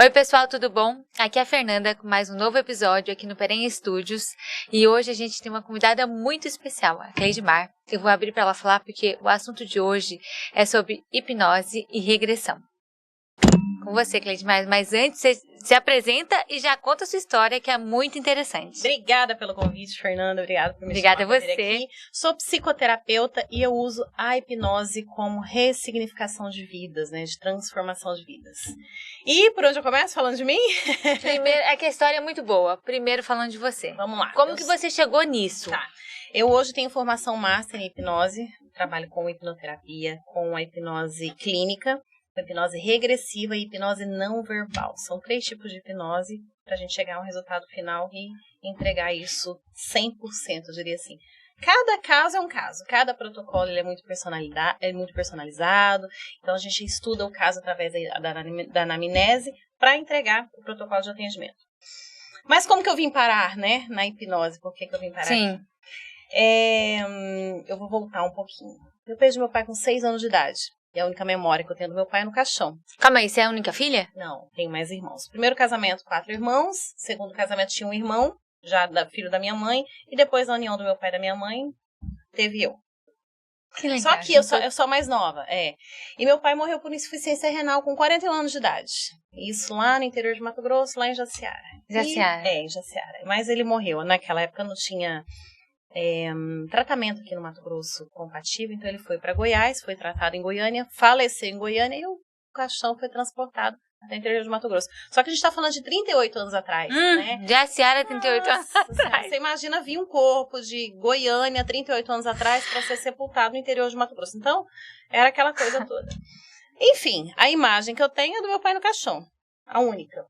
Oi pessoal, tudo bom? Aqui é a Fernanda com mais um novo episódio aqui no Perenha Studios e hoje a gente tem uma convidada muito especial, a Cleidmar. Eu vou abrir para ela falar porque o assunto de hoje é sobre hipnose e regressão. Com você, Cleidmar, mas antes você se apresenta e já conta a sua história que é muito interessante. Obrigada pelo convite, Fernanda, obrigada por me Obrigada chamar a você. aqui. Sou psicoterapeuta e eu uso a hipnose como ressignificação de vidas, né, de transformação de vidas. E por onde eu começo falando de mim? Primeiro, é que a história é muito boa. Primeiro falando de você. Vamos lá. Como que você chegou nisso? Tá. Eu hoje tenho formação master em hipnose, trabalho com hipnoterapia, com a hipnose clínica, hipnose regressiva e hipnose não verbal. São 3 tipos de hipnose para a gente chegar a um resultado final e entregar isso 100%, eu diria assim. Cada caso é um caso, cada protocolo ele é muito personalizado, então a gente estuda o caso através da anamnese para entregar o protocolo de atendimento. Mas como que eu vim parar, né, na hipnose? Por que eu vim parar? Sim. Aqui? Eu vou voltar um pouquinho. Eu perdi meu pai com 6 anos de idade. E a única memória que eu tenho do meu pai é no caixão. Calma aí, você é a única filha? Não, tenho mais irmãos. Primeiro casamento, 4 irmãos. Segundo casamento, tinha um irmão, filho da minha mãe. E depois da união do meu pai e da minha mãe, teve eu. Que legal. Só que eu sou a mais nova, E meu pai morreu por insuficiência renal com 41 anos de idade. Isso lá no interior de Mato Grosso, lá em Jaciara. Em Jaciara. Mas ele morreu. Naquela época não tinha tratamento aqui no Mato Grosso compatível, então ele foi para Goiás, foi tratado em Goiânia, faleceu em Goiânia e o caixão foi transportado até o interior de Mato Grosso. Só que a gente tá falando de 38 anos atrás, né? Jaciara, 38 anos atrás. Você imagina vir um corpo de Goiânia 38 anos atrás para ser sepultado no interior de Mato Grosso. Então, era aquela coisa toda. Enfim, a imagem que eu tenho é do meu pai no caixão, a única.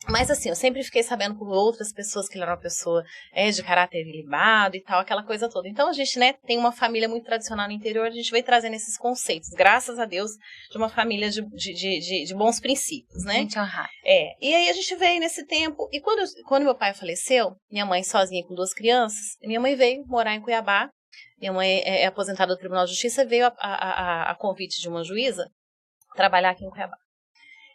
Mas assim, eu sempre fiquei sabendo por outras pessoas que ele era uma pessoa de caráter ilibado e tal, aquela coisa toda. Então a gente, né, tem uma família muito tradicional no interior, a gente veio trazendo esses conceitos, graças a Deus, de uma família de bons princípios, né? Muito honrado. E aí a gente veio nesse tempo, e quando meu pai faleceu, minha mãe sozinha com 2 crianças, minha mãe veio morar em Cuiabá, minha mãe é aposentada do Tribunal de Justiça, veio a convite de uma juíza trabalhar aqui em Cuiabá.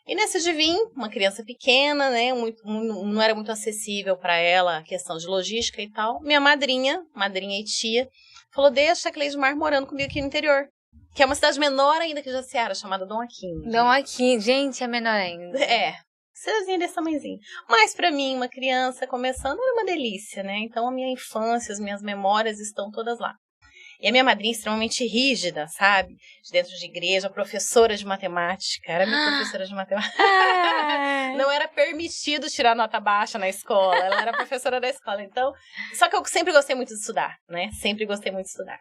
E nesse de vir, uma criança pequena, né, não era muito acessível para ela a questão de logística e tal. Minha madrinha e tia, falou, deixa a Cleidmar morando comigo aqui no interior. Que é uma cidade menor ainda que Jaciara, chamada Dom Aquino. Dom Aquino, gente, é menor ainda. Cidadezinha desse tamanhozinho. Mas para mim, uma criança começando era uma delícia, né? Então a minha infância, as minhas memórias estão todas lá. E a minha madrinha extremamente rígida, sabe? De dentro de igreja, professora de matemática. Era minha professora de matemática. Não era permitido tirar nota baixa na escola. Ela era professora da escola. Então, só que eu sempre gostei muito de estudar, né? Sempre gostei muito de estudar.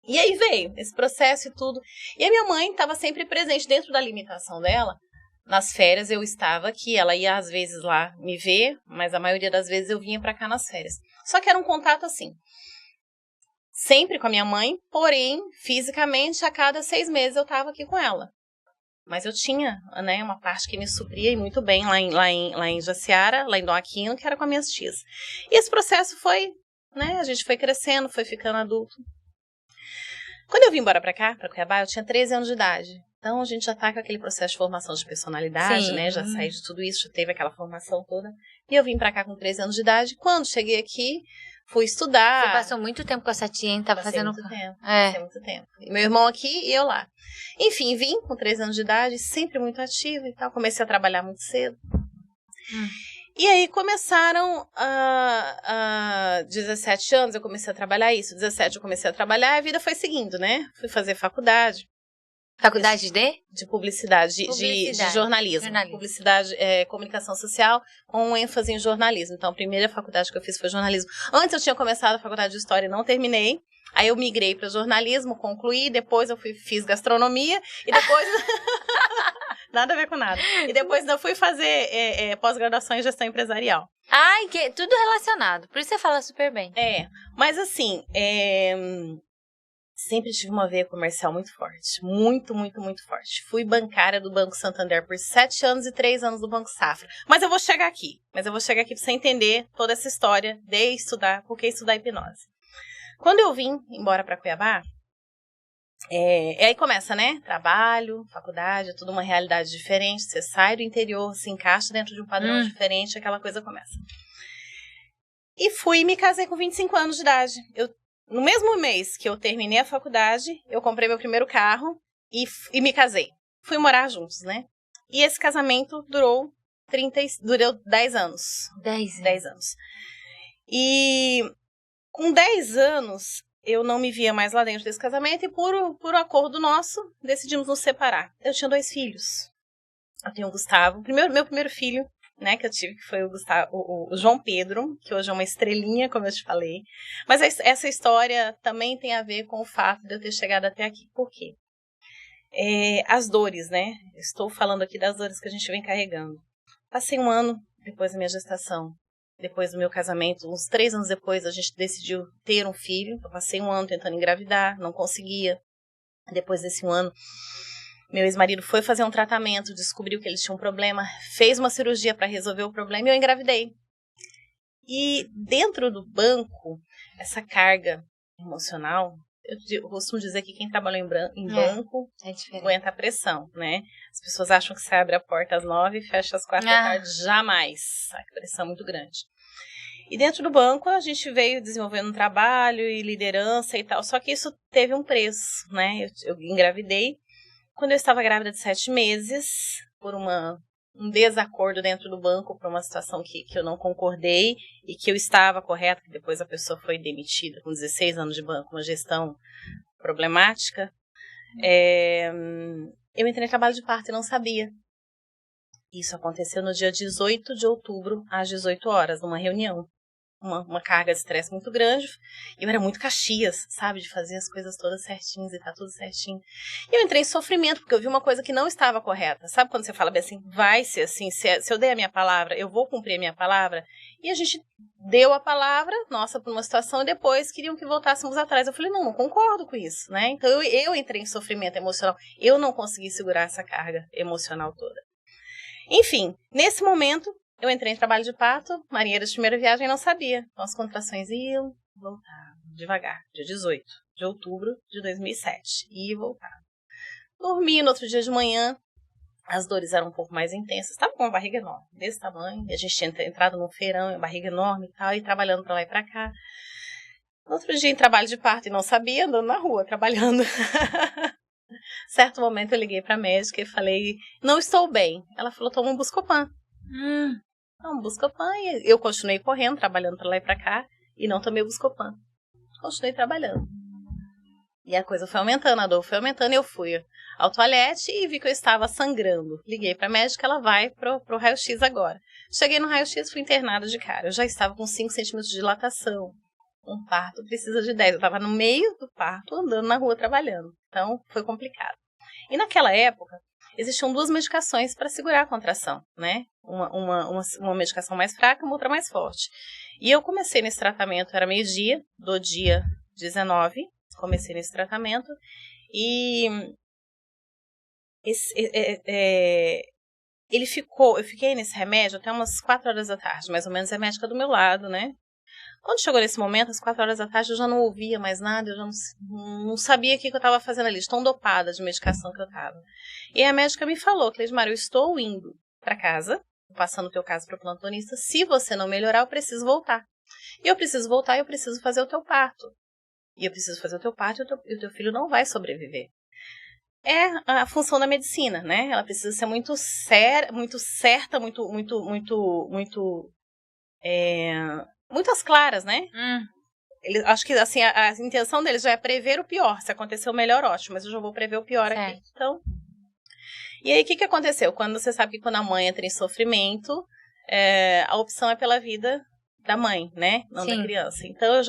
E aí veio esse processo e tudo. E a minha mãe estava sempre presente dentro da limitação dela. Nas férias eu estava aqui. Ela ia às vezes lá me ver, mas a maioria das vezes eu vinha para cá nas férias. Só que era um contato assim. Sempre com a minha mãe, porém, fisicamente, a cada 6 meses eu estava aqui com ela. Mas eu tinha, né, uma parte que me supria e muito bem lá em Jaciara, lá em Dom Aquino, que era com as minhas tias. E esse processo foi, né, a gente foi crescendo, foi ficando adulto. Quando eu vim embora para cá, para Cuiabá, eu tinha 13 anos de idade. Então a gente já tá com aquele processo de formação de personalidade, Sim. né, já saí de tudo isso, já teve aquela formação toda. E eu vim para cá com 13 anos de idade. Quando cheguei aqui, fui estudar. Você passou muito tempo com essa tia, hein? Passei muito tempo. E meu irmão aqui e eu lá. Enfim, vim com 13 anos de idade, sempre muito ativa e tal. Comecei a trabalhar muito cedo. E aí começaram 17 anos, eu comecei a trabalhar isso. 17 eu comecei a trabalhar e a vida foi seguindo, né? Fui fazer faculdade. Faculdade de? De publicidade, de jornalismo. Publicidade, comunicação social, com ênfase em jornalismo. Então, a primeira faculdade que eu fiz foi jornalismo. Antes eu tinha começado a faculdade de História e não terminei. Aí eu migrei para jornalismo, concluí, depois eu fiz gastronomia e depois... Nada a ver com nada. E depois eu fui fazer pós-graduação em gestão empresarial. Ai, tudo relacionado. Por isso você fala super bem. Mas assim... Sempre tive uma veia comercial muito forte. Muito, muito, muito forte. Fui bancária do Banco Santander por 7 anos e 3 anos do Banco Safra. Mas eu vou chegar aqui. Pra você entender toda essa história de estudar, por que estudar hipnose. Quando eu vim embora para Cuiabá, Aí começa, né? Trabalho, faculdade, tudo uma realidade diferente. Você sai do interior, se encaixa dentro de um padrão diferente, aquela coisa começa. E fui e me casei com 25 anos de idade. No mesmo mês que eu terminei a faculdade, eu comprei meu primeiro carro e me casei. Fui morar juntos, né? E esse casamento durou 10 anos. 10 anos. E com 10 anos, eu não me via mais lá dentro desse casamento e por acordo nosso, decidimos nos separar. Eu tinha 2 filhos. Eu tenho o Gustavo, meu primeiro filho, né, que eu tive, que foi o João Pedro, que hoje é uma estrelinha, como eu te falei. Mas essa história também tem a ver com o fato de eu ter chegado até aqui. Por quê? As dores, né? Estou falando aqui das dores que a gente vem carregando. Passei um ano depois da minha gestação, depois do meu casamento, uns 3 anos depois, a gente decidiu ter um filho. Eu passei um ano tentando engravidar, não conseguia. Depois desse um ano, meu ex-marido foi fazer um tratamento, descobriu que ele tinha um problema, fez uma cirurgia para resolver o problema e eu engravidei. E dentro do banco, essa carga emocional, eu costumo dizer que quem trabalha em banco aguenta a pressão, né? As pessoas acham que você abre a porta às 9 e fecha às 4 da tarde. Jamais. A pressão é muito grande. E dentro do banco, a gente veio desenvolvendo um trabalho e liderança e tal. Só que isso teve um preço, né? Eu engravidei. Quando eu estava grávida de 7 meses, por um desacordo dentro do banco, por uma situação que eu não concordei e que eu estava correta, que depois a pessoa foi demitida com 16 anos de banco, uma gestão problemática, eu entrei em trabalho de parto e não sabia. Isso aconteceu no dia 18 de outubro, às 18 horas, numa reunião. Uma carga de estresse muito grande. Eu era muito Caxias, sabe? De fazer as coisas todas certinhas e tá tudo certinho. E eu entrei em sofrimento, porque eu vi uma coisa que não estava correta. Sabe quando você fala bem assim, vai ser assim, se eu der a minha palavra, eu vou cumprir a minha palavra? E a gente deu a palavra, nossa, para uma situação, e depois queriam que voltássemos atrás. Eu falei, não concordo com isso, né? Então eu entrei em sofrimento emocional. Eu não consegui segurar essa carga emocional toda. Enfim, nesse momento, eu entrei em trabalho de parto, marinheira de primeira viagem, não sabia. Então as contrações iam, voltavam, devagar. Dia 18 de outubro de 2007. Ia e voltava. Dormi no outro dia de manhã, as dores eram um pouco mais intensas. Estava com uma barriga enorme, desse tamanho. E a gente tinha entrado num feirão, uma barriga enorme e tal, e trabalhando pra lá e pra cá. No outro dia em trabalho de parto e não sabia, andando na rua, trabalhando. Certo momento eu liguei pra médica e falei, não estou bem. Ela falou, toma um Buscopan. Não, Buscopan, e eu continuei correndo, trabalhando pra lá e pra cá, e não tomei o Buscopan. Continuei trabalhando. E a coisa foi aumentando, a dor foi aumentando, e eu fui ao toalete e vi que eu estava sangrando. Liguei pra médica, ela vai pro raio-x agora. Cheguei no raio-x, fui internada de cara. Eu já estava com 5 centímetros de dilatação. Um parto precisa de 10. Eu estava no meio do parto, andando na rua, trabalhando. Então, foi complicado. E naquela época, existiam 2 medicações para segurar a contração, né? Uma medicação mais fraca e uma outra mais forte. E eu comecei nesse tratamento, era meio-dia, do dia 19, comecei nesse tratamento, e eu fiquei nesse remédio até umas 4 horas da tarde, mais ou menos, a médica do meu lado, né? Quando chegou nesse momento, às 4 horas da tarde, eu já não ouvia mais nada, eu já não sabia o que eu estava fazendo ali, de tão dopada de medicação que eu estava. E a médica me falou, Cleidmar, eu estou indo para casa, passando o teu caso para o plantonista, se você não melhorar, eu preciso voltar. E eu preciso voltar e eu preciso fazer o teu parto. E eu preciso fazer o teu parto e o teu filho não vai sobreviver. É a função da medicina, né? Ela precisa ser muito certa, muitas claras, né? Acho que assim, a intenção deles já é prever o pior. Se acontecer o melhor, ótimo, mas eu já vou prever o pior aqui. Então, e aí, o que aconteceu? Quando você sabe que quando a mãe entra em sofrimento, a opção é pela vida da mãe, né? Não da criança. Então,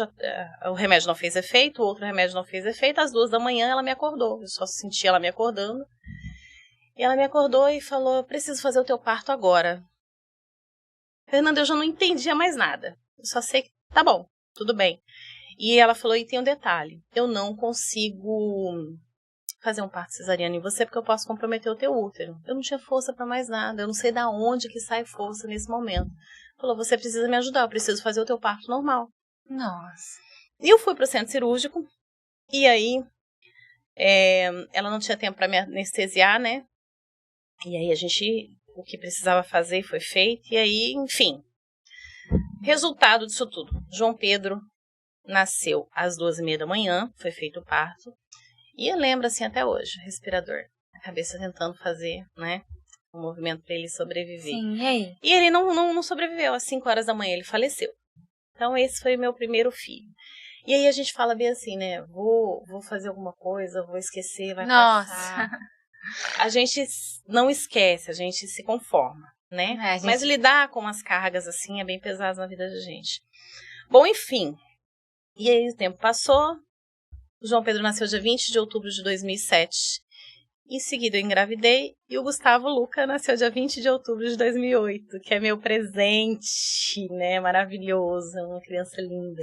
o remédio não fez efeito, o outro remédio não fez efeito. Às 2 da manhã, ela me acordou. Eu só senti ela me acordando. E ela me acordou e falou, eu preciso fazer o teu parto agora. Fernanda, eu já não entendia mais nada. Eu só sei que tá bom, tudo bem. E ela falou, e tem um detalhe, eu não consigo fazer um parto cesariano em você porque eu posso comprometer o teu útero. Eu não tinha força para mais nada, eu não sei da onde que sai força nesse momento. Falou, você precisa me ajudar, eu preciso fazer o teu parto normal. Nossa. E eu fui pro centro cirúrgico, e aí Ela não tinha tempo para me anestesiar, né? E aí o que precisava fazer foi feito. E aí, enfim, resultado disso tudo. João Pedro nasceu às 2h30 da manhã, foi feito o parto. E eu lembro assim até hoje, respirador. A cabeça tentando fazer, né? Um movimento para ele sobreviver. Sim, e aí? E ele não sobreviveu. Às 5h da manhã ele faleceu. Então esse foi meu primeiro filho. E aí a gente fala bem assim, né? Vou fazer alguma coisa, vou esquecer, vai passar. A gente não esquece, a gente se conforma, né? Mas lidar com as cargas assim é bem pesado na vida da gente. Bom, enfim. E aí o tempo passou. O João Pedro nasceu dia 20 de outubro de 2007. Em seguida eu engravidei e o Gustavo Luca nasceu dia 20 de outubro de 2008, que é meu presente, né? Maravilhoso, uma criança linda.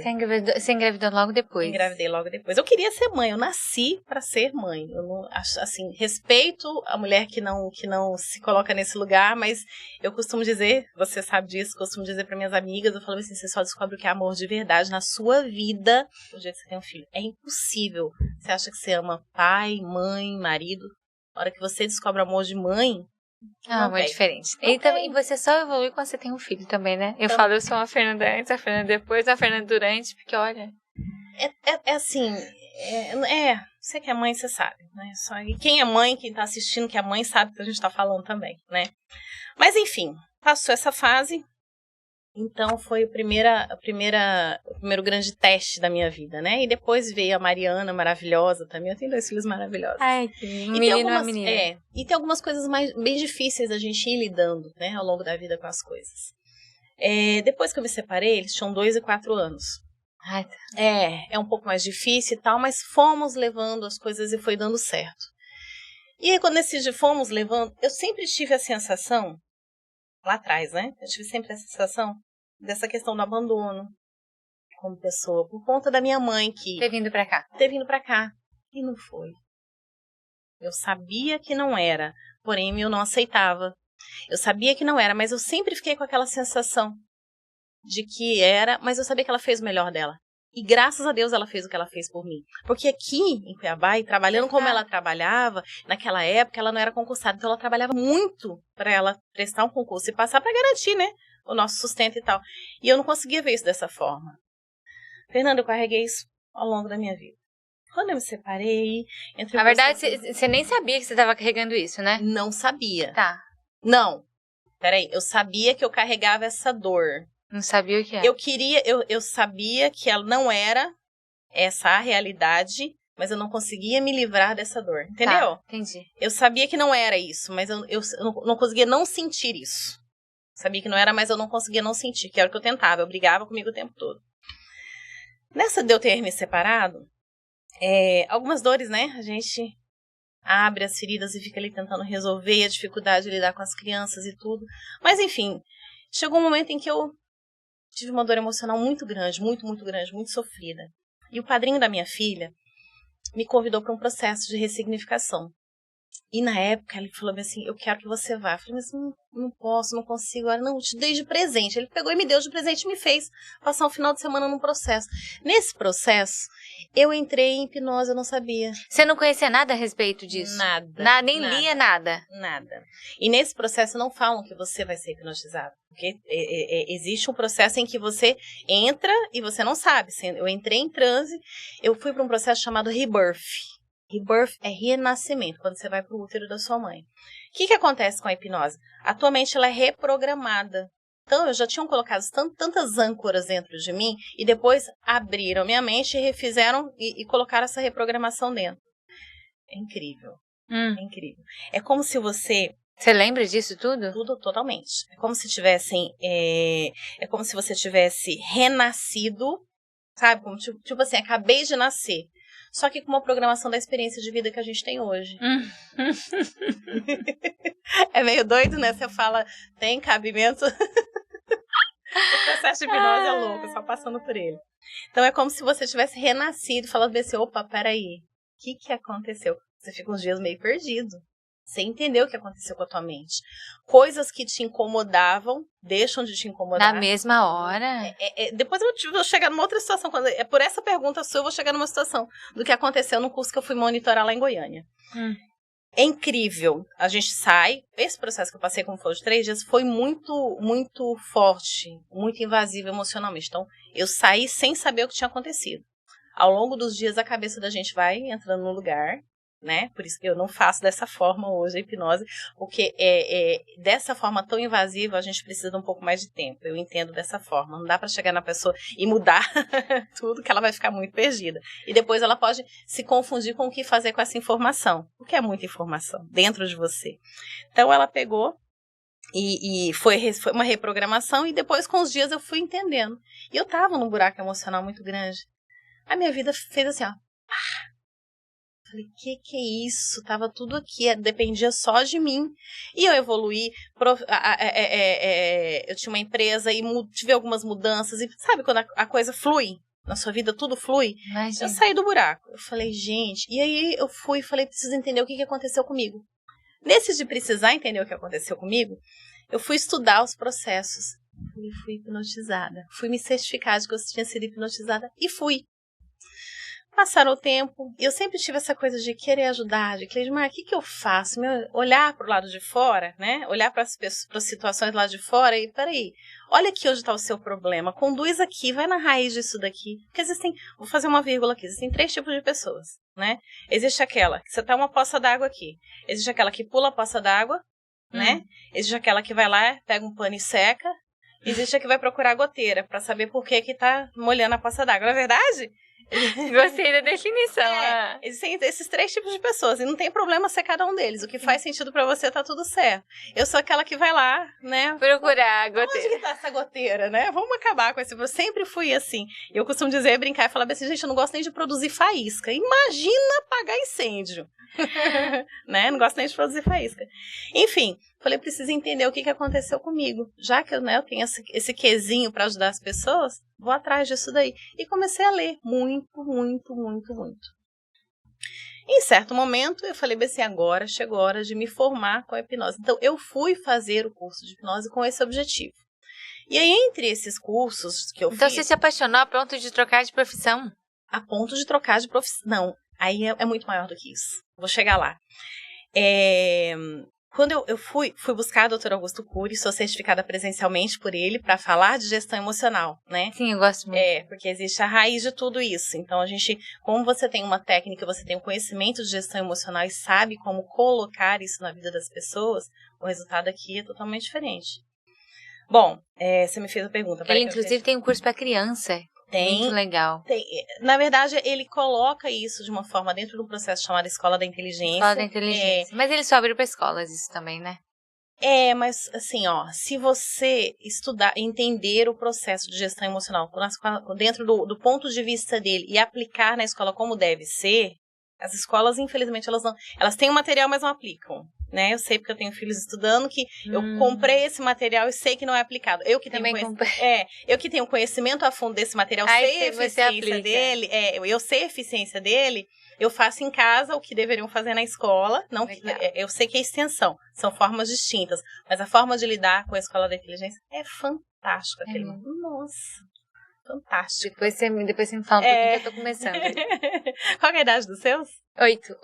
Você engravidou logo depois? Engravidei logo depois. Eu queria ser mãe, eu nasci para ser mãe. Eu não acho assim, respeito a mulher que não se coloca nesse lugar, mas eu costumo dizer, você sabe disso, costumo dizer para minhas amigas, eu falo assim, você só descobre o que é amor de verdade na sua vida o dia que você tem um filho. É impossível. Você acha que você ama pai, mãe, marido? Na hora que você descobre o amor de mãe... amor diferente. E você só evolui quando você tem um filho também, né? Eu falo, eu sou uma Fernanda antes, a Fernanda depois, a Fernanda durante, porque olha... É assim... Você que é mãe, você sabe, né? E quem é mãe, quem tá assistindo que é mãe, sabe o que a gente tá falando também, né? Mas enfim, passou essa fase... Então foi o primeiro grande teste da minha vida, né? E depois veio a Mariana, maravilhosa também. Eu tenho 2 filhos maravilhosos. Ai, que menino e uma menina. E tem algumas coisas bem difíceis da gente ir lidando, né? Ao longo da vida com as coisas. Depois que eu me separei, eles tinham 2 e 4 anos. Ai, tá. É um pouco mais difícil e tal, mas fomos levando as coisas e foi dando certo. E aí, quando fomos levando, eu sempre tive a sensação, lá atrás, né? Eu tive sempre a sensação dessa questão do abandono como pessoa, por conta da minha mãe que... Ter vindo pra cá. E não foi. Eu sabia que não era, porém eu não aceitava. Eu sabia que não era, mas eu sempre fiquei com aquela sensação de que era, mas eu sabia que ela fez o melhor dela. E graças a Deus ela fez o que ela fez por mim. Porque aqui em Cuiabá, e trabalhando como ela trabalhava, naquela época ela não era concursada, então ela trabalhava muito para ela prestar um concurso e passar para garantir, né, o nosso sustento e tal. E eu não conseguia ver isso dessa forma. Fernanda, eu carreguei isso ao longo da minha vida. Quando eu me separei... Na verdade, você nem sabia que você estava carregando isso, né? Não sabia. Tá. Não. Peraí, eu sabia que eu carregava essa dor. Não sabia o que era. Eu sabia que ela não era essa a realidade, mas eu não conseguia me livrar dessa dor. Entendeu? Tá, entendi. Eu sabia que não era isso, mas eu não conseguia não sentir isso. Sabia que não era, mas eu não conseguia não sentir, que era o que eu tentava. Eu brigava comigo o tempo todo. Nessa de eu ter me separado, algumas dores, né? A gente abre as feridas e fica ali tentando resolver a dificuldade de lidar com as crianças e tudo. Mas, enfim, chegou um momento em que eu tive uma dor emocional muito grande, muito, muito grande, muito sofrida. E o padrinho da minha filha me convidou para um processo de ressignificação. E na época ele falou assim, eu quero que você vá. Eu falei, mas não posso, não consigo. Não, eu te dei de presente. Ele pegou e me deu de presente e me fez passar um final de semana num processo. Nesse processo, eu entrei em hipnose, eu não sabia. Você não conhecia nada a respeito disso? Nada. Nem lia nada? Nada. E nesse processo não falam que você vai ser hipnotizado. Porque existe um processo em que você entra e você não sabe. Eu entrei em transe, eu fui para um processo chamado Rebirth. Rebirth é renascimento, quando você vai para o útero da sua mãe. O que acontece com a hipnose? Atualmente ela é reprogramada. Então, eu já tinham colocado tantas âncoras dentro de mim e depois abriram minha mente e refizeram e colocaram essa reprogramação dentro. É incrível. É incrível. É como se você... Você lembra disso tudo? Tudo, totalmente. É como se tivessem... É como se você tivesse renascido, sabe? Como, tipo assim, acabei de nascer. Só que com uma programação da experiência de vida que a gente tem hoje. É meio doido, né? Você fala, tem cabimento. O processo de hipnose é louco, só passando por ele. Então é como se você tivesse renascido, falando assim, opa, peraí, o que aconteceu? Você fica uns dias meio perdido. Você entendeu o que aconteceu com a tua mente. Coisas que te incomodavam, deixam de te incomodar. Na mesma hora. Depois eu vou chegar numa outra situação. Por essa pergunta sua, eu vou chegar numa situação do que aconteceu no curso que eu fui monitorar lá em Goiânia. É incrível. A gente sai. Esse processo que eu passei, como foi de 3 dias, foi muito, muito forte, muito invasivo emocionalmente. Então, eu saí sem saber o que tinha acontecido. Ao longo dos dias, a cabeça da gente vai entrando no lugar, né? Por isso que eu não faço dessa forma hoje a hipnose, porque dessa forma tão invasiva a gente precisa de um pouco mais de tempo. Eu entendo dessa forma, não dá para chegar na pessoa e mudar tudo, que ela vai ficar muito perdida. E depois ela pode se confundir com o que fazer com essa informação, porque é muita informação dentro de você. Então ela pegou e foi uma reprogramação, e depois com os dias eu fui entendendo. E eu tava num buraco emocional muito grande. A minha vida fez assim, ó. Falei, que é isso? Tava tudo aqui, dependia só de mim. E eu evoluí, eu tinha uma empresa e tive algumas mudanças. E sabe quando a coisa flui? Na sua vida tudo flui? Imagina. Eu saí do buraco. Eu falei, gente... E aí eu fui e falei, preciso entender o que aconteceu comigo. Nesse de precisar entender o que aconteceu comigo, eu fui estudar os processos. E fui hipnotizada. Fui me certificar de que eu tinha sido hipnotizada. E fui. Passaram o tempo, e eu sempre tive essa coisa de querer ajudar, de querer, mas o que eu faço? Olhar para o lado de fora, né? Olhar para as situações lá de fora e, peraí, olha aqui onde está o seu problema, conduz aqui, vai na raiz disso daqui. Porque vou fazer uma vírgula aqui, existem 3 tipos de pessoas, né? Existe aquela que você tá uma poça d'água aqui, existe aquela que pula a poça d'água, né? Existe aquela que vai lá, pega um pano e seca, existe a que vai procurar a goteira para saber por que tá molhando a poça d'água, não é verdade? Gostei da definição. Existem esses 3 tipos de pessoas, e não tem problema ser cada um deles. O que faz sentido pra você tá tudo certo. Eu sou aquela que vai lá, né? Procurar a goteira. Onde que tá essa goteira, né? Vamos acabar com esse. Eu sempre fui assim. Eu costumo dizer, brincar e falar assim, gente, eu não gosto nem de produzir faísca. Imagina apagar incêndio. Né? Não gosto nem de produzir faísca. Enfim, falei, preciso entender o que aconteceu comigo. Já que eu tenho esse quesinho pra ajudar as pessoas, vou atrás disso daí. E comecei a ler muito, muito, muito, muito. Em certo momento, eu falei assim, agora chegou a hora de me formar com a hipnose. Então, eu fui fazer o curso de hipnose com esse objetivo. E aí, entre esses cursos que eu fiz... Então, você se apaixonou a ponto de trocar de profissão? A ponto de trocar de profissão. Não, aí é muito maior do que isso. Vou chegar lá. Quando eu fui buscar o Dr. Augusto Cury, sou certificada presencialmente por ele para falar de gestão emocional, né? Sim, eu gosto muito. Porque existe a raiz de tudo isso. Então, como você tem uma técnica, você tem um conhecimento de gestão emocional e sabe como colocar isso na vida das pessoas, o resultado aqui é totalmente diferente. Bom, você me fez a pergunta. Ele, inclusive, tem um curso para criança. Tem. Muito legal. Na verdade, ele coloca isso de uma forma dentro de um processo chamado Escola da Inteligência. Escola da Inteligência. Mas ele só abriu para escolas isso também, né? Mas assim, se você estudar, entender o processo de gestão emocional dentro do ponto de vista dele e aplicar na escola como deve ser, as escolas, infelizmente, elas têm o material, mas não aplicam. Né? Eu sei porque eu tenho filhos estudando que eu comprei esse material e sei que não é aplicado. Eu que tenho conhecimento a fundo desse material, sei a eficiência dele, eu sei a eficiência dele, eu faço em casa o que deveriam fazer na escola. Não, eu sei que é extensão, são formas distintas, mas a forma de lidar com a Escola da Inteligência é fantástica. Nossa, fantástico. Depois você me fala um pouquinho que eu tô começando. Qual é a idade dos seus?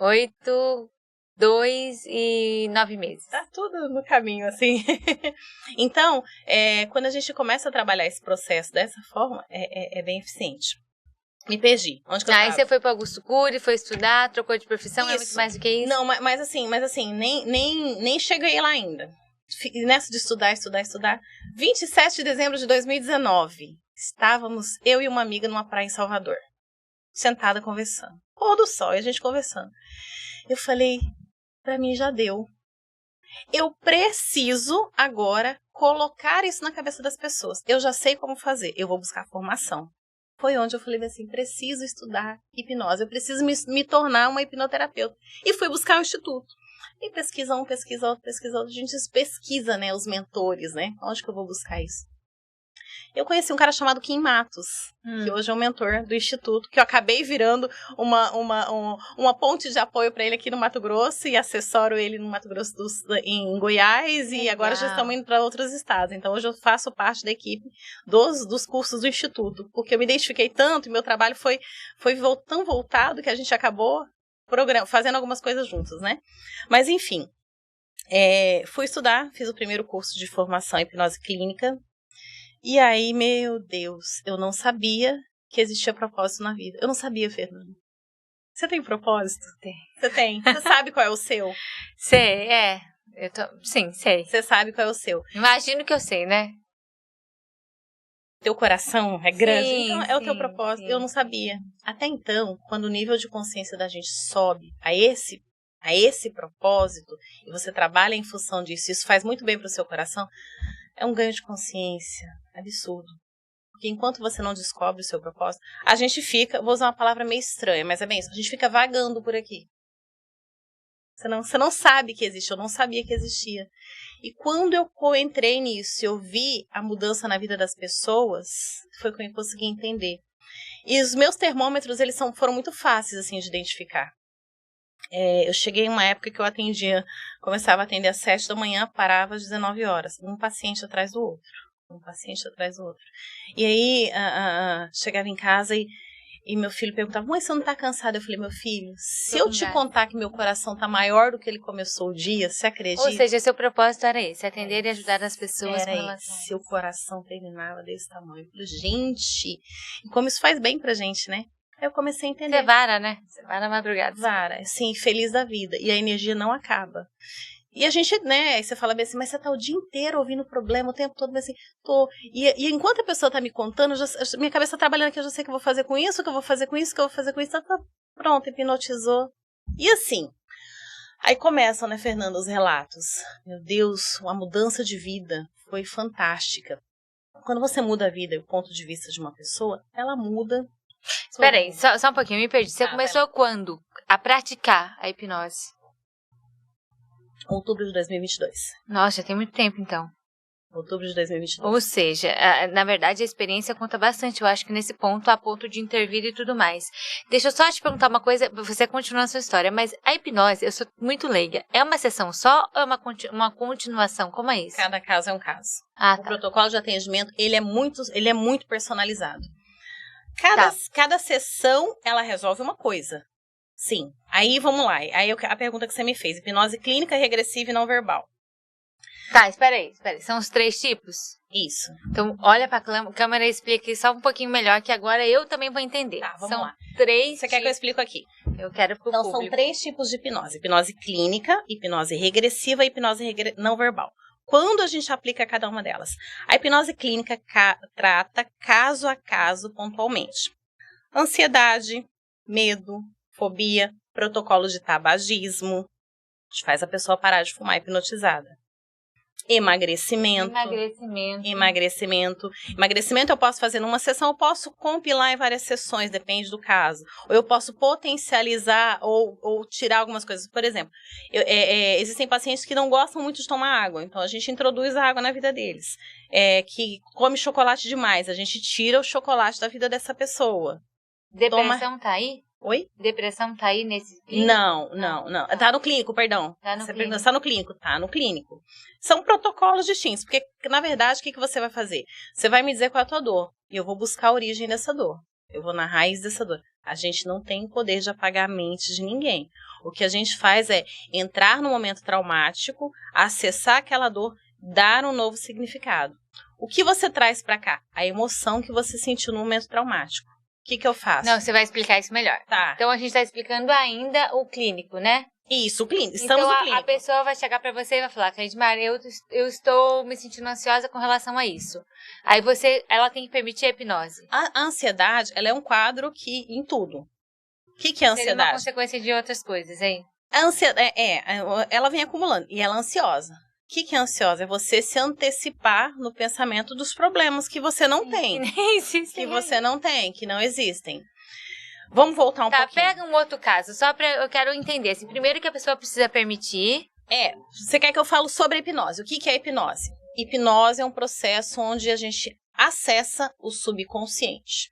8, 2 e 9 meses. Tá tudo no caminho, assim. Então, quando a gente começa a trabalhar esse processo dessa forma, é bem eficiente. Me perdi. Onde que eu tava? Aí você foi para Augusto Cury, foi estudar, trocou de profissão, é muito mais do que isso? Não, mas assim, nem cheguei lá ainda. Nessa de estudar. 27 de dezembro de 2019, estávamos, eu e uma amiga, numa praia em Salvador, sentada conversando. Pôr do sol, e a gente conversando. Eu falei, pra mim já deu. Eu preciso agora colocar isso na cabeça das pessoas. Eu já sei como fazer, eu vou buscar formação. Foi onde eu falei assim, preciso estudar hipnose, eu preciso me tornar uma hipnoterapeuta. E fui buscar o instituto. E pesquisa um, pesquisa outro. A gente pesquisa, né, os mentores, né? Onde que eu vou buscar isso? Eu conheci um cara chamado Kim Matos, que hoje é o mentor do Instituto, que eu acabei virando uma ponte de apoio para ele aqui no Mato Grosso e assessoro ele no Mato Grosso em Goiás e agora já estamos indo para outros estados. Então hoje eu faço parte da equipe dos cursos do Instituto, porque eu me identifiquei tanto e meu trabalho foi tão voltado que a gente acabou fazendo algumas coisas juntos, né? Mas enfim, fui estudar, fiz o primeiro curso de formação em hipnose clínica. E aí, meu Deus, eu não sabia que existia propósito na vida. Eu não sabia, Fernanda. Você tem propósito? Tem. Você tem? Você sabe qual é o seu? Sei, Sim, sei. Você sabe qual é o seu. Imagino que eu sei, né? Teu coração é grande, sim, então é o teu propósito. Eu não sabia. Até então, quando o nível de consciência da gente sobe a esse propósito, e você trabalha em função disso, isso faz muito bem para o seu coração, é um ganho de consciência absurdo. Porque enquanto você não descobre o seu propósito, a gente fica, vou usar uma palavra meio estranha, mas é bem isso, a gente fica vagando por aqui. Você não sabe que existe, eu não sabia que existia. E quando eu entrei nisso, eu vi a mudança na vida das pessoas, foi quando eu consegui entender. E os meus termômetros, eles foram muito fáceis assim de identificar. Eu cheguei em uma época que eu começava a atender às 7 da manhã, parava às 19 horas, um paciente atrás do outro. E aí, chegava em casa e meu filho perguntava, mãe, você não tá cansada? Eu falei, meu filho, se eu te contar que meu coração tá maior do que ele começou o dia, você acredita? Ou seja, seu propósito era esse, atender e ajudar as pessoas com relação. Seu coração terminava desse tamanho. Eu falei, gente, e como isso faz bem pra gente, né? Aí eu comecei a entender. Você vara, né? Você vara a madrugada. Vara, sim, feliz da vida. E a energia não acaba. E a gente, né, aí você fala bem assim, mas você tá o dia inteiro ouvindo problema, o tempo todo, mas assim, tô. E enquanto a pessoa tá me contando, minha cabeça tá trabalhando aqui, eu já sei o que eu vou fazer com isso, tá, pronto, hipnotizou. E assim, aí começam, né, Fernanda, os relatos. Meu Deus, a mudança de vida foi fantástica. Quando você muda a vida e o ponto de vista de uma pessoa, ela muda. Espera aí, só um pouquinho, me perdi. Você começou quando a praticar a hipnose? Outubro de 2022. Nossa, já tem muito tempo, então. Outubro de 2022. Ou seja, na verdade a experiência conta bastante. Eu acho que nesse ponto há ponto de intervir e tudo mais. Deixa eu só te perguntar uma coisa, você continua a sua história, mas a hipnose, eu sou muito leiga, é uma sessão só ou é uma continuação? Como é isso? Cada caso é um caso. O protocolo de atendimento, ele é muito personalizado. Cada sessão, ela resolve uma coisa. Sim. Aí, vamos lá. Aí a pergunta que você me fez. Hipnose clínica, regressiva e não verbal. Tá, espera aí. São os 3 tipos? Isso. Então, olha pra câmera e explique só um pouquinho melhor, que agora eu também vou entender. Tá, vamos lá. 3 Você quer que eu explique aqui? Eu quero pro público. São 3 tipos de hipnose. Hipnose clínica, hipnose regressiva e hipnose não verbal. Quando a gente aplica cada uma delas? A hipnose clínica trata caso a caso pontualmente. Ansiedade, medo, fobia, protocolo de tabagismo. A gente faz a pessoa parar de fumar hipnotizada. Emagrecimento. Emagrecimento eu posso fazer numa sessão, eu posso compilar em várias sessões, depende do caso. Ou eu posso potencializar ou tirar algumas coisas. Por exemplo, existem pacientes que não gostam muito de tomar água, então a gente introduz a água na vida deles. Que come chocolate demais, a gente tira o chocolate da vida dessa pessoa. Depressão tá aí? Oi? Depressão tá aí nesse clínico? Não. Tá no clínico, perdão. Tá no clínico. Tá no clínico. São protocolos distintos, porque, na verdade, o que você vai fazer? Você vai me dizer qual é a tua dor, e eu vou buscar a origem dessa dor. Eu vou na raiz dessa dor. A gente não tem poder de apagar a mente de ninguém. O que a gente faz é entrar no momento traumático, acessar aquela dor, dar um novo significado. O que você traz pra cá? A emoção que você sentiu no momento traumático. O que eu faço? Não, você vai explicar isso melhor. Tá. Então a gente tá explicando ainda o clínico, né? Isso, o clínico. Estamos então, no clínico. A pessoa vai chegar pra você e vai falar, Cleidmar, eu estou me sentindo ansiosa com relação a isso. Aí ela tem que permitir a hipnose. A ansiedade, ela é um quadro que, em tudo. O que é a ansiedade? Seria uma consequência de outras coisas, hein? A ansiedade, ela vem acumulando e ela é ansiosa. O que é ansiosa? É você se antecipar no pensamento dos problemas que você não tem. Que nem existem. Que você não tem, que não existem. Vamos voltar um pouquinho. Tá, pega um outro caso, eu quero entender. Assim, primeiro que a pessoa precisa permitir. Você quer que eu fale sobre a hipnose? O que é a hipnose? Hipnose é um processo onde a gente acessa o subconsciente.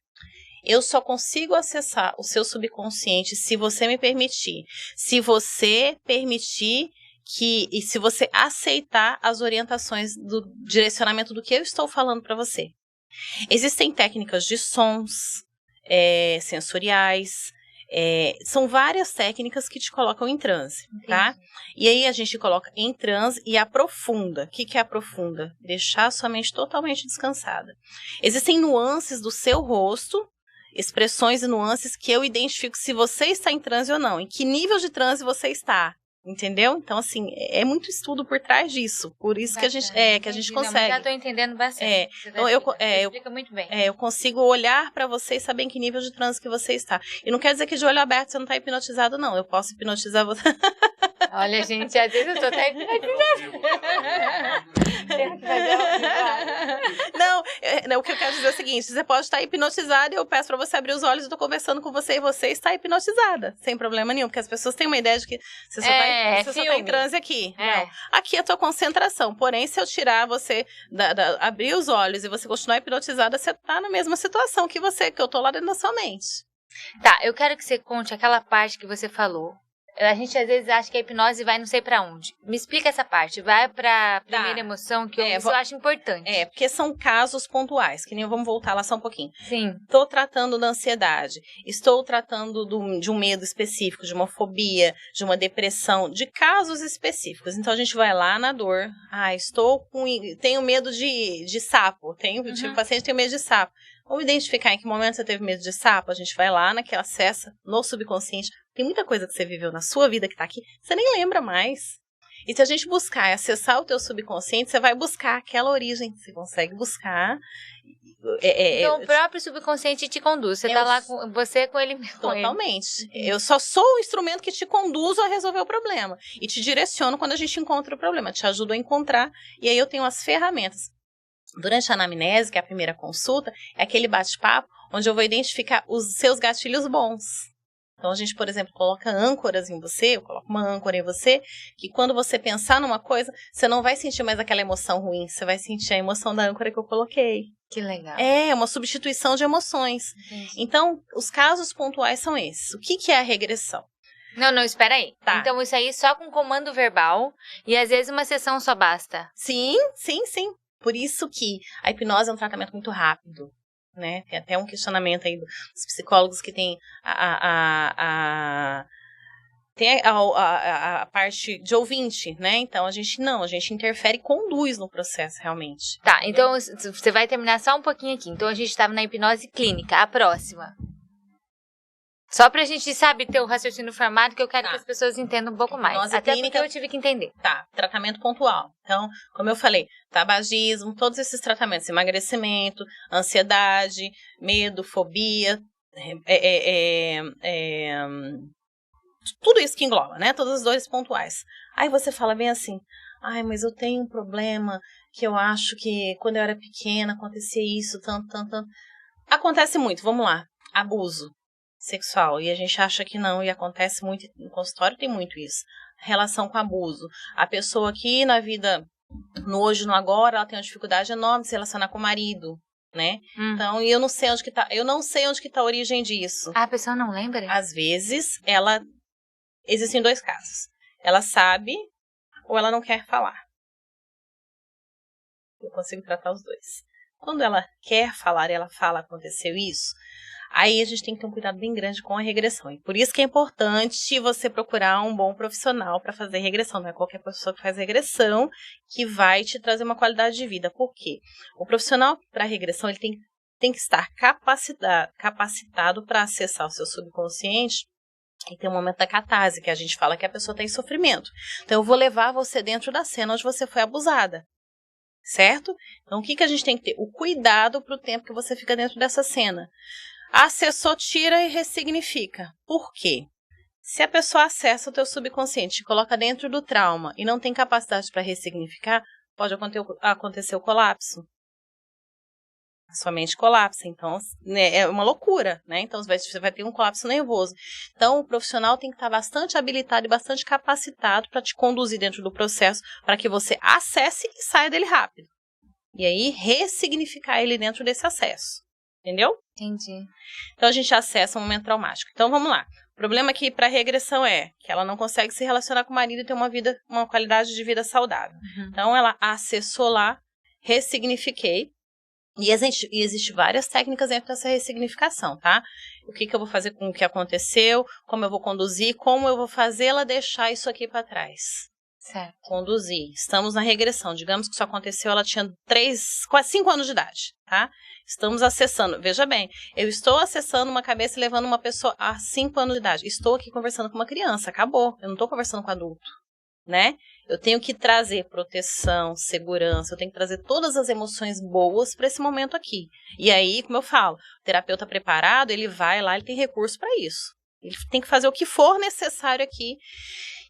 Eu só consigo acessar o seu subconsciente se você me permitir. Se você permitir e se você aceitar as orientações do direcionamento do que eu estou falando para você. Existem técnicas de sons sensoriais, são várias técnicas que te colocam em transe, tá? E aí a gente coloca em transe e aprofunda. O que é aprofunda? Deixar sua mente totalmente descansada. Existem nuances do seu rosto, expressões e nuances que eu identifico se você está em transe ou não, em que nível de transe você está, entendeu? Então, assim, é muito estudo por trás disso, por isso que a gente consegue. Não, já estou entendendo bastante. Então, explica muito bem. Eu consigo olhar para você e saber em que nível de transe que você está. E não quer dizer que de olho aberto você não está hipnotizado, não. Eu posso hipnotizar você. Olha, gente, às vezes eu tô até hipnotizada. Não, o que eu quero dizer é o seguinte, você pode estar hipnotizada e eu peço pra você abrir os olhos, eu tô conversando com você e você está hipnotizada, sem problema nenhum, porque as pessoas têm uma ideia de que você só tá em transe aqui. Não, aqui é a tua concentração, porém se eu tirar você, abrir os olhos e você continuar hipnotizada, você tá na mesma situação que eu tô lá dentro da sua mente. Tá, eu quero que você conte aquela parte que você falou. A gente às vezes acha que a hipnose vai não sei pra onde. Me explica essa parte. Vai pra primeira emoção, que eu acho importante. Porque são casos pontuais, que nem vamos voltar lá só um pouquinho. Sim. Estou tratando da ansiedade, estou tratando de um medo específico, de uma fobia, de uma depressão, de casos específicos. Então a gente vai lá na dor. Tenho medo de sapo. Tive paciente que tem medo de sapo. Vamos identificar em que momento você teve medo de sapo. A gente vai lá acessa no subconsciente. Tem muita coisa que você viveu na sua vida que tá aqui, você nem lembra mais. E se a gente buscar e acessar o teu subconsciente, você vai buscar aquela origem. Você consegue buscar. Então o próprio subconsciente te conduz. Você tá lá com você com ele mesmo. Totalmente. Eu só sou o instrumento que te conduzo a resolver o problema. E te direciono quando a gente encontra o problema. Te ajudo a encontrar. E aí eu tenho as ferramentas. Durante a anamnese, que é a primeira consulta, é aquele bate-papo onde eu vou identificar os seus gatilhos bons. Então, a gente, por exemplo, coloca âncoras em você, eu coloco uma âncora em você, que quando você pensar numa coisa, você não vai sentir mais aquela emoção ruim, você vai sentir a emoção da âncora que eu coloquei. Que legal. É uma substituição de emoções. Entendi. Então, os casos pontuais são esses. O que é a regressão? Não, espera aí. Tá. Então, isso aí só com comando verbal e às vezes uma sessão só basta. Sim. Por isso que a hipnose é um tratamento muito rápido. Né? Tem até um questionamento aí dos psicólogos que tem a parte de ouvinte, né? Então a gente interfere e conduz no processo realmente. Tá, então você vai terminar só um pouquinho aqui. Então a gente estava na hipnose clínica, a próxima. Só pra gente, ter o raciocínio formado, que eu quero que as pessoas entendam um pouco mais. Até clínica, porque eu tive que entender. Tá, tratamento pontual. Então, como eu falei, tabagismo, todos esses tratamentos, emagrecimento, ansiedade, medo, fobia, tudo isso que engloba, né? Todas as dores pontuais. Aí você fala bem assim, mas eu tenho um problema que eu acho que quando eu era pequena acontecia isso, tanto. Acontece muito, vamos lá, abuso sexual, e a gente acha que não, e acontece muito, no consultório tem muito isso, relação com abuso, a pessoa aqui na vida, no hoje, no agora, ela tem uma dificuldade enorme de se relacionar com o marido, né, então, e eu não sei onde que tá a origem disso. A pessoa não lembra? Às vezes, existem dois casos, ela sabe, ou ela não quer falar. Eu consigo tratar os dois. Quando ela quer falar e ela fala, aconteceu isso, aí a gente tem que ter um cuidado bem grande com a regressão. E por isso que é importante você procurar um bom profissional para fazer regressão. Não é qualquer pessoa que faz regressão que vai te trazer uma qualidade de vida. Por quê? O profissional para regressão ele tem que estar capacitado para acessar o seu subconsciente. E tem um momento da catarse, que a gente fala que a pessoa está em sofrimento. Então eu vou levar você dentro da cena onde você foi abusada. Certo? Então o que a gente tem que ter? O cuidado para o tempo que você fica dentro dessa cena. Acessou, tira e ressignifica. Por quê? Se a pessoa acessa o teu subconsciente, te coloca dentro do trauma e não tem capacidade para ressignificar, pode acontecer o colapso. A sua mente colapsa, então né, é uma loucura, né? Então você vai ter um colapso nervoso. Então o profissional tem que estar bastante habilitado e bastante capacitado para te conduzir dentro do processo, para que você acesse e saia dele rápido. E aí, ressignificar ele dentro desse acesso. Entendeu? Entendi. Então, a gente acessa um momento traumático. Então, vamos lá. O problema aqui para regressão é que ela não consegue se relacionar com o marido e ter uma qualidade de vida saudável. Então, ela acessou lá, ressignifiquei. E existe várias técnicas dentro dessa ressignificação, tá? O que eu vou fazer com o que aconteceu, como eu vou conduzir, como eu vou fazê-la deixar isso aqui para trás. Certo. Conduzir. Estamos na regressão. Digamos que isso aconteceu, ela tinha quase 5 anos de idade, tá? Estamos acessando. Veja bem, eu estou acessando uma cabeça e levando uma pessoa a 5 anos de idade. Estou aqui conversando com uma criança, acabou. Eu não estou conversando com adulto, né? Eu tenho que trazer proteção, segurança, eu tenho que trazer todas as emoções boas para esse momento aqui. E aí, como eu falo, o terapeuta preparado, ele vai lá, ele tem recurso para isso. Ele tem que fazer o que for necessário aqui.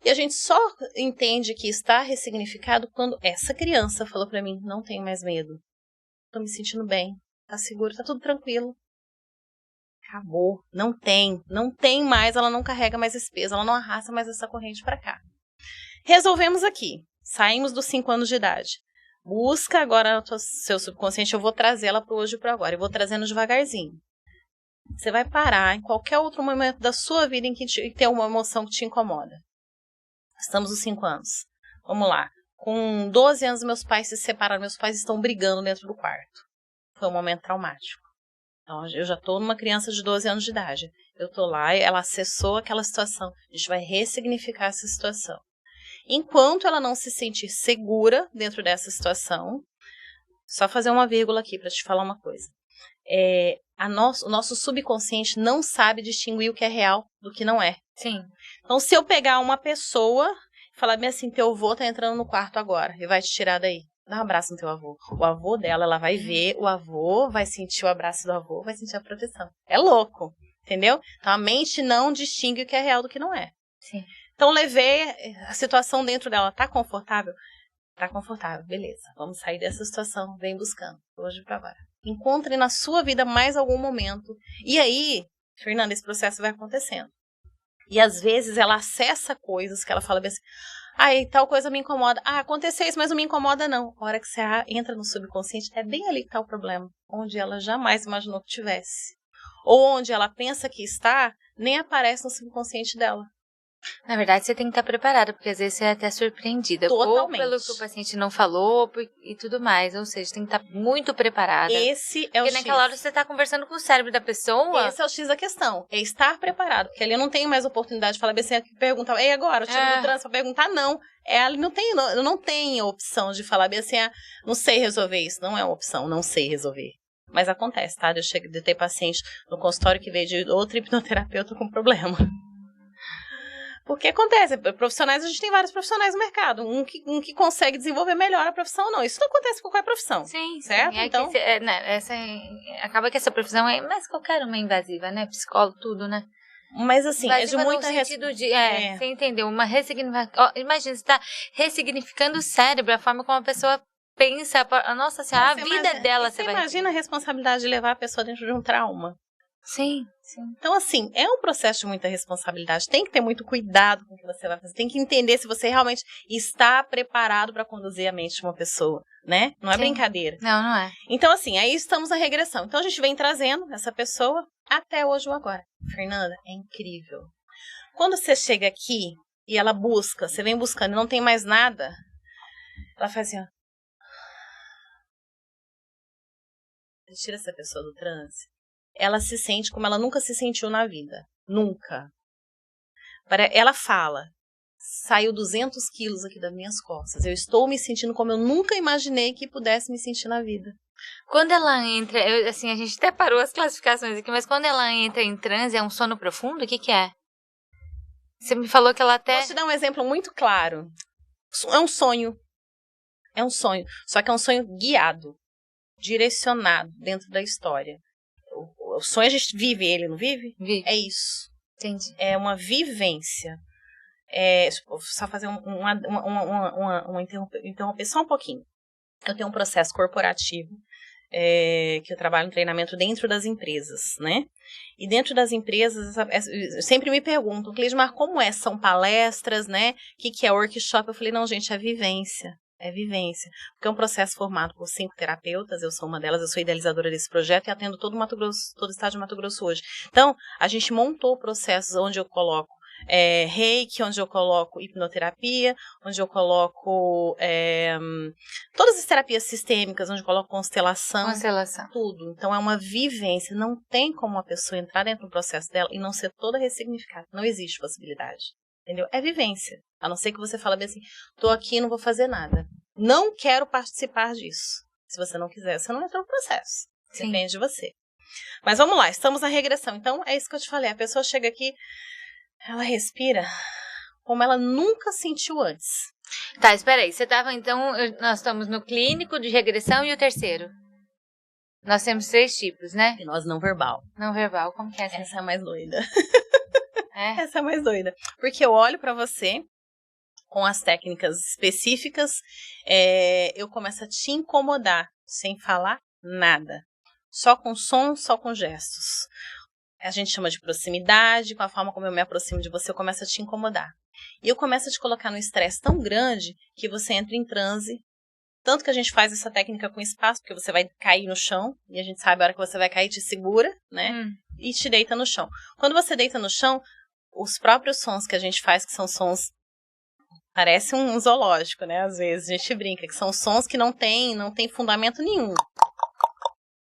E a gente só entende que está ressignificado quando essa criança falou para mim, não tenho mais medo. Estou me sentindo bem, tá seguro, tá tudo tranquilo. Acabou. Não tem mais, ela não carrega mais esse peso, ela não arrasta mais essa corrente para cá. Resolvemos aqui. Saímos dos 5 anos de idade. Busca agora no seu subconsciente, eu vou trazer ela para o hoje e para o agora. Eu vou trazendo devagarzinho. Você vai parar em qualquer outro momento da sua vida em que tem uma emoção que te incomoda. Estamos nos 5 anos. Vamos lá. Com 12 anos, meus pais se separaram. Meus pais estão brigando dentro do quarto. Foi um momento traumático. Então, eu já estou numa criança de 12 anos de idade. Eu estou lá, ela acessou aquela situação. A gente vai ressignificar essa situação. Enquanto ela não se sentir segura dentro dessa situação, só fazer uma vírgula aqui para te falar uma coisa. O nosso subconsciente não sabe distinguir o que é real do que não é. Sim. Então, se eu pegar uma pessoa e falar bem assim, teu avô tá entrando no quarto agora e vai te tirar daí, dá um abraço no teu avô. O avô dela, ela vai ver, o avô vai sentir o abraço do avô, vai sentir a proteção. É louco, entendeu? Então, a mente não distingue o que é real do que não é. Sim. Então, levei a situação dentro dela. Tá confortável? Tá confortável, beleza. Vamos sair dessa situação. Vem buscando. Hoje para agora. Encontre na sua vida mais algum momento. E aí, Fernanda, esse processo vai acontecendo. E às vezes ela acessa coisas que ela fala bem assim, ai, tal coisa me incomoda. Ah, aconteceu isso, mas não me incomoda não. A hora que você entra no subconsciente, é bem ali que tá o problema. Onde ela jamais imaginou que tivesse. Ou onde ela pensa que está, nem aparece no subconsciente dela. Na verdade, você tem que estar preparada, porque às vezes você é até surpreendida. Totalmente. Ou pelo que o paciente não falou e tudo mais. Ou seja, tem que estar muito preparada. Esse é o X. Porque naquela hora você está conversando com o cérebro da pessoa. Esse é o X da questão. É estar preparado. Porque ali eu não tenho mais oportunidade de falar bem assim, perguntar, e agora? Eu tiro do trânsito para perguntar, não. Ali eu não tenho opção de falar bem assim, não sei resolver isso. Não é uma opção, não sei resolver. Mas acontece, tá? De ter paciente no consultório que veio de outro hipnoterapeuta com problema. Porque acontece, profissionais, a gente tem vários profissionais no mercado, um que consegue desenvolver melhor a profissão, não. Isso não acontece com qualquer profissão. Sim, certo? Sim. Então, acaba que essa profissão é mais qualquer uma invasiva, né? Psicólogo, tudo, né? Mas assim, invasiva é de muita você entendeu? Uma ressignificação. Imagina, você está ressignificando o cérebro, a forma como a pessoa pensa. Nossa senhora, a vida dela você vai. Imagina a responsabilidade de levar a pessoa dentro de um trauma. Sim. Então, assim, é um processo de muita responsabilidade. Tem que ter muito cuidado com o que você vai fazer. Tem que entender se você realmente está preparado para conduzir a mente de uma pessoa, né? Não é brincadeira. Não é. Então, assim, aí estamos na regressão. Então, a gente vem trazendo essa pessoa até hoje ou agora. Fernanda, é incrível. Quando você chega aqui e ela busca, você vem buscando e não tem mais nada, ela faz assim, ó. Tira essa pessoa do transe. Ela se sente como ela nunca se sentiu na vida. Nunca. Ela fala, saiu 200 quilos aqui das minhas costas. Eu estou me sentindo como eu nunca imaginei que pudesse me sentir na vida. Quando ela entra, a gente até parou as classificações aqui, mas quando ela entra em transe, é um sono profundo? O que é? Você me falou que ela até... Posso te dar um exemplo muito claro. É um sonho. É um sonho. Só que é um sonho guiado, direcionado dentro da história. O sonho a gente vive ele, não vive? Vive. É isso. Entendi. É uma vivência. Só fazer interromper só um pouquinho. Eu tenho um processo corporativo que eu trabalho no treinamento dentro das empresas, né? E dentro das empresas, eu sempre me perguntam, Cleidmar, como é? São palestras, né? O que é workshop? Eu falei, não, gente, é vivência. É vivência. Porque é um processo formado por 5 terapeutas, eu sou uma delas, eu sou idealizadora desse projeto e atendo todo Mato Grosso, todo o estado de Mato Grosso hoje. Então, a gente montou processos onde eu coloco reiki, onde eu coloco hipnoterapia, onde eu coloco todas as terapias sistêmicas, onde eu coloco constelação. Tudo. Então, é uma vivência. Não tem como uma pessoa entrar dentro do processo dela e não ser toda ressignificada. Não existe possibilidade. Entendeu? É vivência. A não ser que você fale assim, tô aqui e não vou fazer nada. Não quero participar disso. Se você não quiser, você não entra no processo. Sim. Depende de você. Mas vamos lá, estamos na regressão. Então, é isso que eu te falei. A pessoa chega aqui, ela respira como ela nunca sentiu antes. Tá, espera aí. Você tava, então, nós estamos no clínico de regressão e o terceiro? Nós temos 3 tipos, né? Hipnose não verbal. Não verbal, como que é essa? Essa é a mais doida. Essa é a mais doida. Porque eu olho pra você com as técnicas específicas, eu começo a te incomodar, sem falar nada. Só com som, só com gestos. A gente chama de proximidade, com a forma como eu me aproximo de você, eu começo a te incomodar. E eu começo a te colocar num estresse tão grande que você entra em transe. Tanto que a gente faz essa técnica com espaço, porque você vai cair no chão, e a gente sabe a hora que você vai cair, te segura, né? E te deita no chão. Quando você deita no chão, os próprios sons que a gente faz, que são sons, parece um zoológico, né? Às vezes a gente brinca, que são sons que não tem fundamento nenhum.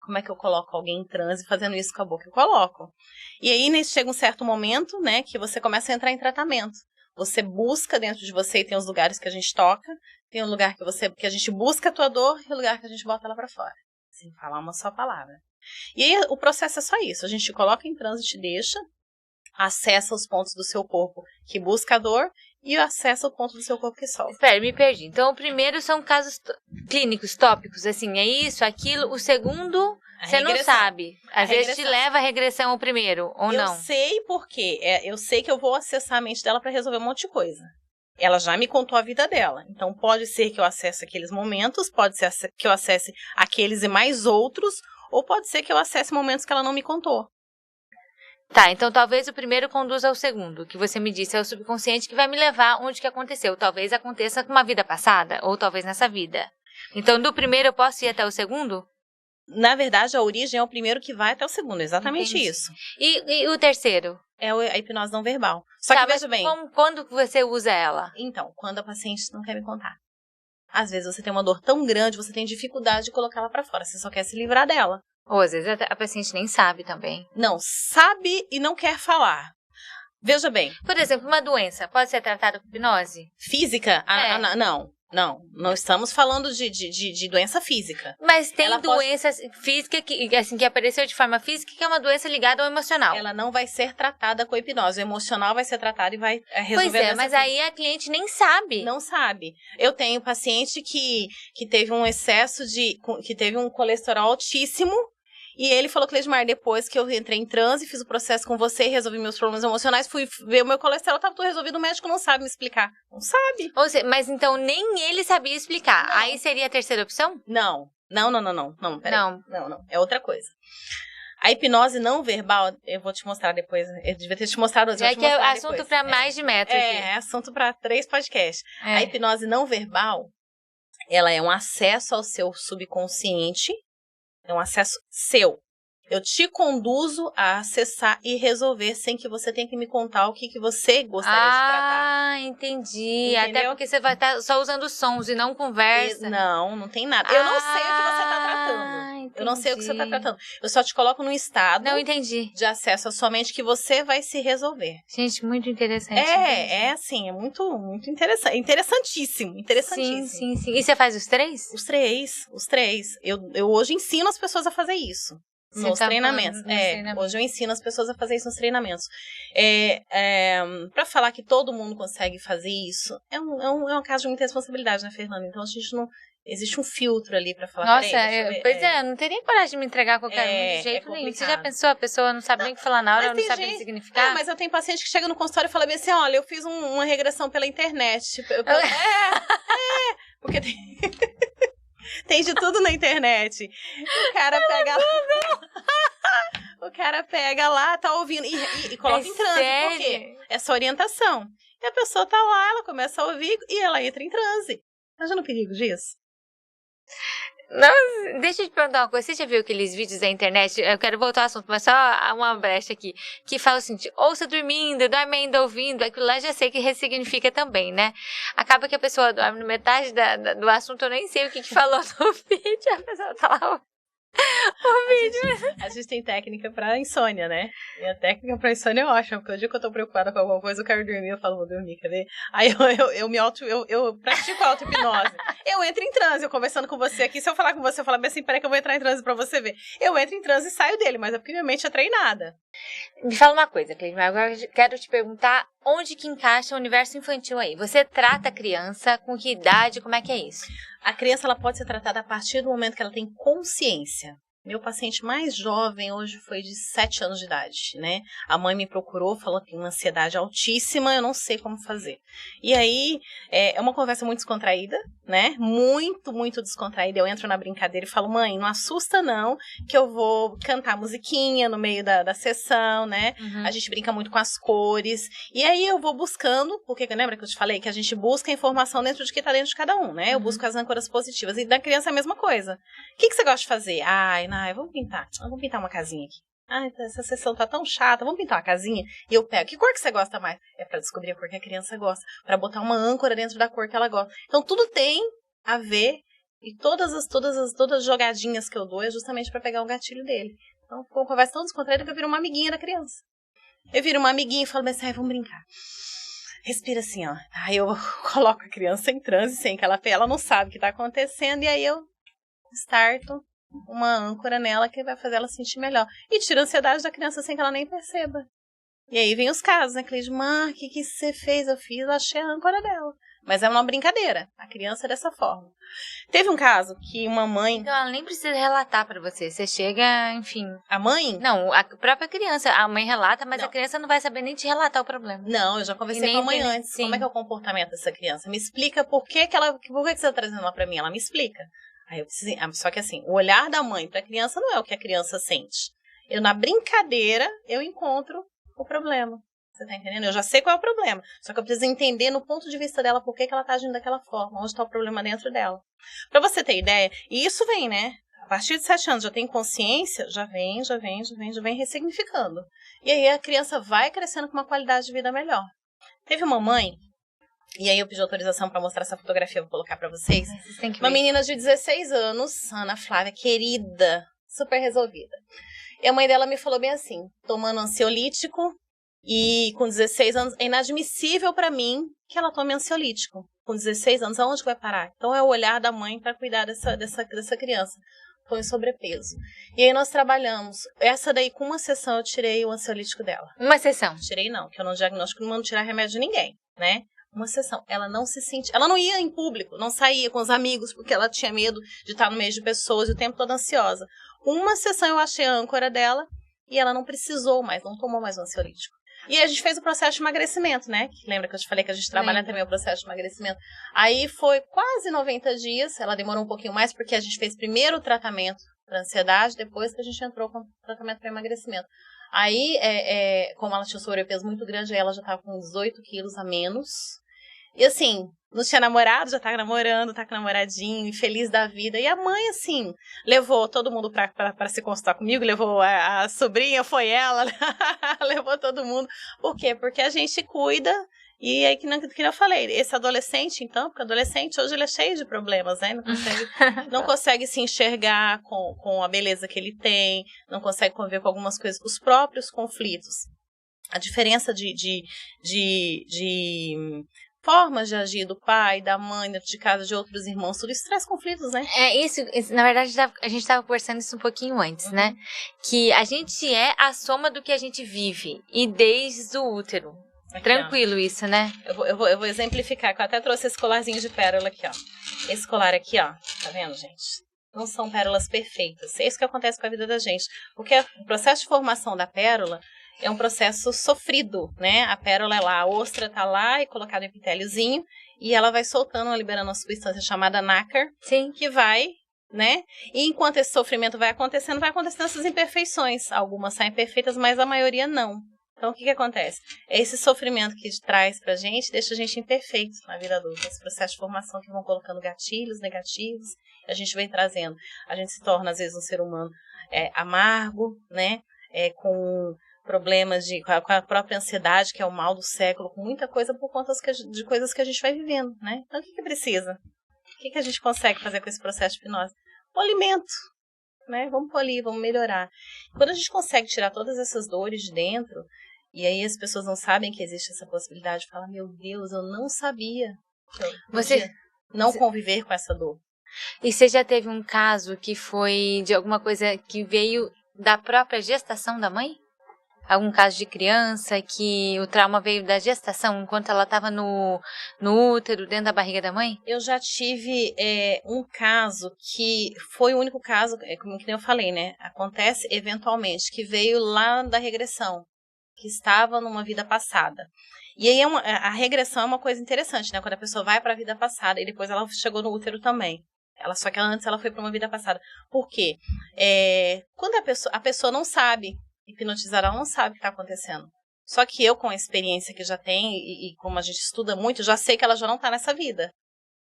Como é que eu coloco alguém em transe fazendo isso com a boca? Eu coloco. E aí chega um certo momento, né, que você começa a entrar em tratamento. Você busca dentro de você, e tem os lugares que a gente toca, tem um lugar que a gente busca a tua dor e o lugar que a gente bota ela pra fora. Sem falar uma só palavra. E aí o processo é só isso. A gente te coloca em transe, te deixa, acessa os pontos do seu corpo que busca a dor e acessa o ponto do seu corpo que solta. Espera, me perdi. Então, o primeiro são casos clínicos, tópicos, assim, é isso, aquilo. O segundo, você não sabe. Às vezes te leva a regressão o primeiro, ou não. Eu sei porque, eu sei que eu vou acessar a mente dela para resolver um monte de coisa. Ela já me contou a vida dela. Então, pode ser que eu acesse aqueles momentos, pode ser que eu acesse aqueles e mais outros, ou pode ser que eu acesse momentos que ela não me contou. Tá, então talvez o primeiro conduza ao segundo, que você me disse, é o subconsciente que vai me levar onde que aconteceu. Talvez aconteça com uma vida passada, ou talvez nessa vida. Então, do primeiro eu posso ir até o segundo? Na verdade, a origem é o primeiro que vai até o segundo, exatamente. Entendi. Isso. E o terceiro? É a hipnose não verbal. Só que veja bem. Quando você usa ela? Então, quando a paciente não quer me contar. Às vezes você tem uma dor tão grande, você tem dificuldade de colocá-la pra fora, você só quer se livrar dela. Ou às vezes a paciente nem sabe também. Não, sabe e não quer falar. Veja bem. Por exemplo, uma doença pode ser tratada com hipnose? Física? Não estamos falando de doença física. Mas tem doença física que apareceu de forma física, que é uma doença ligada ao emocional. Ela não vai ser tratada com hipnose. O emocional vai ser tratado e vai resolver. Pois é, mas aí a cliente nem sabe. Não sabe. Eu tenho paciente que teve um excesso que teve um colesterol altíssimo. E ele falou, Cleidmar, depois que eu entrei em transe, fiz o processo com você, resolvi meus problemas emocionais, fui ver o meu colesterol, estava tudo resolvido, o médico não sabe me explicar. Não sabe. Ou seja, mas então nem ele sabia explicar. Não. Aí seria a terceira opção? Não, peraí. Não, é outra coisa. A hipnose não verbal, eu vou te mostrar depois, eu devia ter te mostrado hoje. É que é assunto para mais de metro aqui. É assunto para 3 podcasts. A hipnose não verbal, ela é um acesso ao seu subconsciente. É um acesso seu. Eu te conduzo a acessar e resolver sem que você tenha que me contar o que você gostaria de tratar. Ah, entendi. Entendeu? Até porque você vai estar só usando sons e não conversa. Não tem nada. Eu não sei o que você está tratando. Entendi. Eu não sei o que você está tratando. Eu só te coloco num estado de acesso à sua mente que você vai se resolver. Gente, muito interessante. É assim, é muito interessante. Interessantíssimo. Sim. E você faz os 3? Os três. Eu hoje ensino as pessoas a fazer isso. Nos treinamentos. Hoje eu ensino as pessoas a fazer isso nos treinamentos. Para falar que todo mundo consegue fazer isso, é um caso de muita responsabilidade, né, Fernanda? Então a gente não. Existe um filtro ali para falar. Nossa, eu não teria nem coragem de me entregar a qualquer um de jeito nenhum. Você já pensou, a pessoa não sabe nem o que falar na hora, não sabe nem significar? Mas eu tenho paciente que chega no consultório e fala bem assim: olha, eu fiz uma regressão pela internet. Porque tem de tudo na internet. O cara pega lá. O cara pega lá, tá ouvindo e coloca em transe. Por quê? Essa orientação. E a pessoa tá lá, ela começa a ouvir e ela entra em transe. Imagina o perigo disso. Não, deixa eu te perguntar uma coisa. Você já viu aqueles vídeos da internet? Eu quero voltar ao assunto, mas só uma brecha aqui. Que fala assim, ouça dormindo, dorme ainda ouvindo. Aquilo lá já sei que ressignifica também, né? Acaba que a pessoa dorme no metade do assunto, eu nem sei o que falou no vídeo. A pessoa tá lá A gente tem técnica pra insônia, né? E a técnica pra insônia é ótima, porque o dia que eu tô preocupada com alguma coisa, eu quero dormir, eu falo, vou dormir, quer ver? Aí eu pratico a auto-hipnose. Eu entro em transe, eu conversando com você aqui, se eu falar com você, eu falo assim, peraí que eu vou entrar em transe pra você ver. Eu entro em transe e saio dele, mas é porque minha mente é treinada. Me fala uma coisa, Cleide, agora eu quero te perguntar onde que encaixa o universo infantil aí. Você trata a criança, com que idade, como é que é isso? A criança ela pode ser tratada a partir do momento que ela tem consciência. Meu paciente mais jovem hoje foi de 7 anos de idade, né? A mãe me procurou, falou que tem uma ansiedade altíssima, eu não sei como fazer. E aí, é uma conversa muito descontraída, né? Muito, muito descontraída. Eu entro na brincadeira e falo, mãe, não assusta não, que eu vou cantar musiquinha no meio da sessão, né? A gente brinca muito com as cores. E aí eu vou buscando, porque lembra que eu te falei que a gente busca a informação dentro de que está dentro de cada um, né? Eu busco as âncoras positivas. E da criança é a mesma coisa. O que você gosta de fazer? Vamos pintar uma casinha aqui. Essa sessão tá tão chata, vamos pintar uma casinha? E eu pego, que cor que você gosta mais? É pra descobrir a cor que a criança gosta, pra botar uma âncora dentro da cor que ela gosta. Então tudo tem a ver, e todas as jogadinhas que eu dou é justamente pra pegar o gatilho dele. Então ficou uma conversa tão descontraída que eu viro uma amiguinha da criança. Eu viro uma amiguinha e falo, mas vamos brincar. Respira assim, ó. Aí eu coloco a criança em transe, sem que ela não sabe o que tá acontecendo, e aí eu starto uma âncora nela que vai fazer ela sentir melhor. E tira a ansiedade da criança sem que ela nem perceba. E aí vem os casos, né? Cleide, o que você fez? Eu fiz, achei a âncora dela. Mas é uma brincadeira. A criança é dessa forma. Teve um caso que uma mãe... Então ela nem precisa relatar pra você. Você chega, enfim... A mãe? Não, a própria criança. A mãe relata, mas não. A criança não vai saber nem te relatar o problema. Não, eu já conversei com a mãe antes. Sim. Como é que é o comportamento dessa criança? Me explica por que você está trazendo ela pra mim. Ela me explica. Aí eu preciso, só que assim, o olhar da mãe para a criança não é o que a criança sente. Eu, na brincadeira, eu encontro o problema. Você tá entendendo? Eu já sei qual é o problema. Só que eu preciso entender no ponto de vista dela por que ela tá agindo daquela forma. Onde está o problema dentro dela. Para você ter ideia, e isso vem, né? A partir de 7 anos já tem consciência, já vem ressignificando. E aí a criança vai crescendo com uma qualidade de vida melhor. Teve uma mãe... E aí eu pedi autorização para mostrar essa fotografia, eu vou colocar para vocês. Uma menina de 16 anos, Ana Flávia, querida, super resolvida. E a mãe dela me falou bem assim, tomando ansiolítico e com 16 anos, é inadmissível para mim que ela tome ansiolítico. Com 16 anos, aonde vai parar? Então é o olhar da mãe para cuidar dessa criança. Foi um sobrepeso. E aí nós trabalhamos. Essa daí, com uma sessão, eu tirei o ansiolítico dela. Uma sessão? Tirei não, que eu não diagnóstico, não mando tirar remédio de ninguém, né? Uma sessão. Ela não se sentia... Ela não ia em público, não saía com os amigos, porque ela tinha medo de estar no meio de pessoas e o tempo todo ansiosa. Uma sessão eu achei a âncora dela e ela não precisou mais, não tomou mais o ansiolítico. E a gente fez o processo de emagrecimento, né? Lembra que eu te falei que a gente trabalha também o processo de emagrecimento? Aí foi quase 90 dias, ela demorou um pouquinho mais, porque a gente fez primeiro o tratamento para ansiedade, depois que a gente entrou com o tratamento para emagrecimento. Aí, como ela tinha um sobrepeso muito grande, ela já estava com 18 quilos a menos. E assim, não tinha namorado, já tá namorando, tá com namoradinho, feliz da vida. E a mãe, assim, levou todo mundo pra se consultar comigo, levou a sobrinha, foi ela, levou todo mundo. Por quê? Porque a gente cuida, e aí que eu falei, esse adolescente, então, porque adolescente hoje ele é cheio de problemas, né? Não consegue se enxergar com a beleza que ele tem, não consegue conviver com algumas coisas, os próprios conflitos. A diferença de formas de agir do pai, da mãe, dentro de casa, de outros irmãos, tudo isso traz conflitos, né? Isso, na verdade, a gente estava conversando isso um pouquinho antes, né? Que a gente é a soma do que a gente vive, e desde o útero. Aqui, tranquilo isso, né? Eu vou exemplificar, que eu até trouxe esse colarzinho de pérola aqui, ó. Esse colar aqui, ó, tá vendo, gente? Não são pérolas perfeitas. É isso que acontece com a vida da gente. Porque o processo de formação da pérola é um processo sofrido, né? A pérola é lá, a ostra tá lá e colocado em epitéliozinho, e ela vai soltando, liberando uma substância chamada nácar, sim, que vai, né? E enquanto esse sofrimento vai acontecendo essas imperfeições. Algumas saem perfeitas, mas a maioria não. Então, o que acontece? Esse sofrimento que traz pra gente, deixa a gente imperfeito na vida adulta. Esse processo de formação que vão colocando gatilhos negativos, a gente vem trazendo. A gente se torna, às vezes, um ser humano amargo, né? Com problemas com a própria ansiedade, que é o mal do século, com muita coisa por conta de coisas que a gente vai vivendo, né? Então, o que precisa? O que a gente consegue fazer com esse processo de hipnose? O alimento, né? Vamos polir, vamos melhorar. Quando a gente consegue tirar todas essas dores de dentro, e aí as pessoas não sabem que existe essa possibilidade de falar, meu Deus, eu não sabia que eu podia não conviver com essa dor. E você já teve um caso que foi de alguma coisa que veio da própria gestação da mãe? Algum caso de criança que o trauma veio da gestação, enquanto ela estava no útero, dentro da barriga da mãe? Eu já tive um caso que foi o único caso, como que eu falei, né? Acontece eventualmente, que veio lá da regressão, que estava numa vida passada. E aí a regressão é uma coisa interessante, né? Quando a pessoa vai para a vida passada e depois ela chegou no útero também. Só que antes ela foi para uma vida passada. Por quê? Quando a pessoa não sabe, hipnotizar, ela não sabe o que está acontecendo. Só que eu, com a experiência que já tenho, e como a gente estuda muito, já sei que ela já não está nessa vida.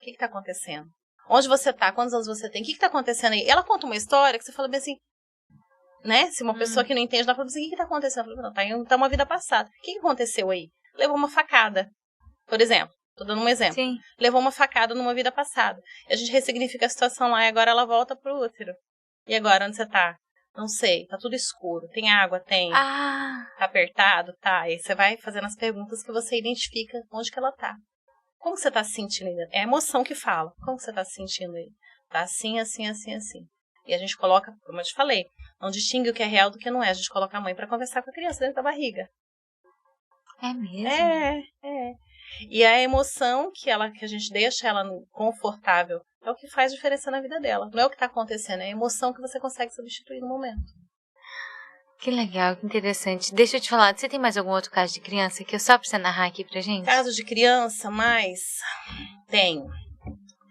O que está acontecendo? Onde você está? Quantos anos você tem? O que está acontecendo aí? Ela conta uma história que você fala bem assim, né? Se uma pessoa que não entende, ela fala assim, o que está acontecendo? Ela fala, não, tá uma vida passada. O que aconteceu aí? Levou uma facada, por exemplo. Estou dando um exemplo. Sim. Levou uma facada numa vida passada. E a gente ressignifica a situação lá e agora ela volta pro útero. E agora, onde você tá? Não sei, tá tudo escuro. Tem água? Tem. Tá apertado? Tá. Aí você vai fazendo as perguntas que você identifica onde que ela tá. Como que você tá se sentindo aí? É a emoção que fala. Como que você tá se sentindo aí? Tá assim, assim, assim, assim. E a gente coloca, como eu te falei, não distingue o que é real do que não é. A gente coloca a mãe pra conversar com a criança dentro da barriga. É mesmo? É. E a emoção que a gente deixa ela confortável é o que faz diferença na vida dela. Não é o que está acontecendo, é a emoção que você consegue substituir no momento. Que legal, que interessante. Deixa eu te falar, você tem mais algum outro caso de criança que eu só pra você narrar aqui pra gente? Caso de criança, mas tem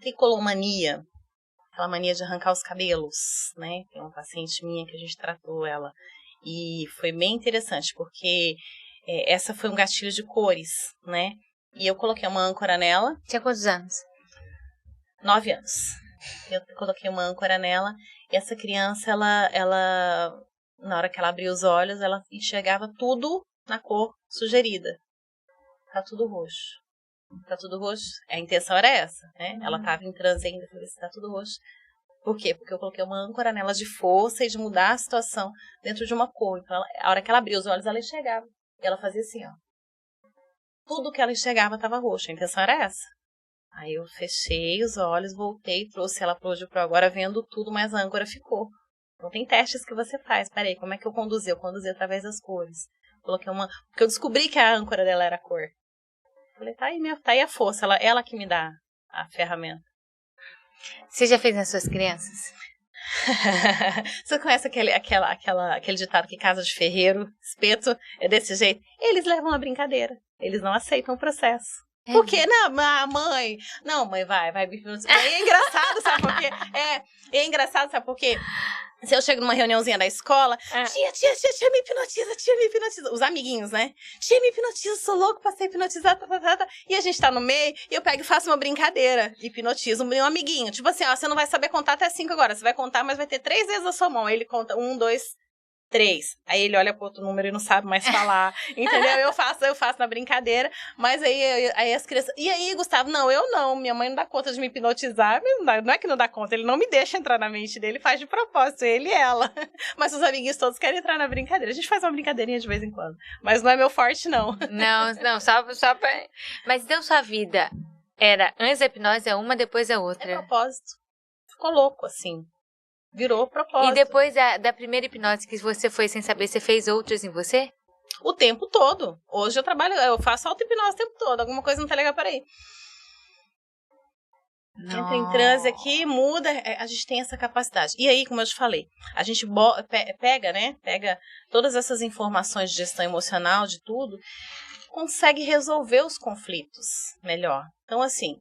tricolomania, aquela mania de arrancar os cabelos, né? Tem uma paciente minha que a gente tratou ela e foi bem interessante porque essa foi um gatilho de cores, né? E eu coloquei uma âncora nela. Tinha quantos anos? 9 anos. Eu coloquei uma âncora nela e essa criança, ela na hora que ela abriu os olhos, ela enxergava tudo na cor sugerida. Tá tudo roxo. Tá tudo roxo? A intenção era essa, né? Ela tava em transe ainda, eu falei assim, tá tudo roxo. Por quê? Porque eu coloquei uma âncora nela de força e de mudar a situação dentro de uma cor. Então, a hora que ela abriu os olhos, ela enxergava. E ela fazia assim, ó. Tudo que ela enxergava estava roxo. A intenção era essa. Aí eu fechei os olhos, voltei, trouxe ela pro hoje pro agora, vendo tudo, mas a âncora ficou. Então tem testes que você faz. Peraí, como é que eu conduzi? Eu conduzi através das cores. Coloquei uma... Porque eu descobri que a âncora dela era a cor. Falei, tá aí a força. Ela que me dá a ferramenta. Você já fez nas suas crianças? Você conhece aquele ditado que casa de ferreiro, espeto, é desse jeito? Eles levam a brincadeira. Eles não aceitam o processo. Por quê? Não, mãe. Não, mãe, vai. É engraçado, sabe por quê? É engraçado, sabe por quê? Se eu chego numa reuniãozinha da escola, tia, me hipnotiza. Os amiguinhos, né? Tia, me hipnotiza, sou louco pra ser hipnotizada, E a gente tá no meio, e eu pego e faço uma brincadeira. Hipnotizo um amiguinho. Tipo assim, ó, você não vai saber contar até 5 agora. Você vai contar, mas vai ter 3 vezes a sua mão. Aí ele conta 1, 2, 3. Aí ele olha pro outro número e não sabe mais falar. Entendeu? Eu faço na brincadeira. Mas aí as crianças... E aí, Gustavo? Não, eu não. Minha mãe não dá conta de me hipnotizar. Não é que não dá conta. Ele não me deixa entrar na mente dele. Faz de propósito. Ele e ela. Mas os amiguinhos todos querem entrar na brincadeira. A gente faz uma brincadeirinha de vez em quando. Mas não é meu forte, não. Não. Só pra... Mas então sua vida era antes da hipnose é uma, depois é outra. É propósito. Ficou louco, assim. Virou propósito. E depois da primeira hipnose que você foi sem saber, você fez outras em você? O tempo todo. Hoje eu faço auto-hipnose o tempo todo. Alguma coisa não tá legal, peraí. Entra em transe aqui, muda, a gente tem essa capacidade. E aí, como eu te falei, a gente pega todas essas informações de gestão emocional, de tudo, consegue resolver os conflitos melhor. Então, assim,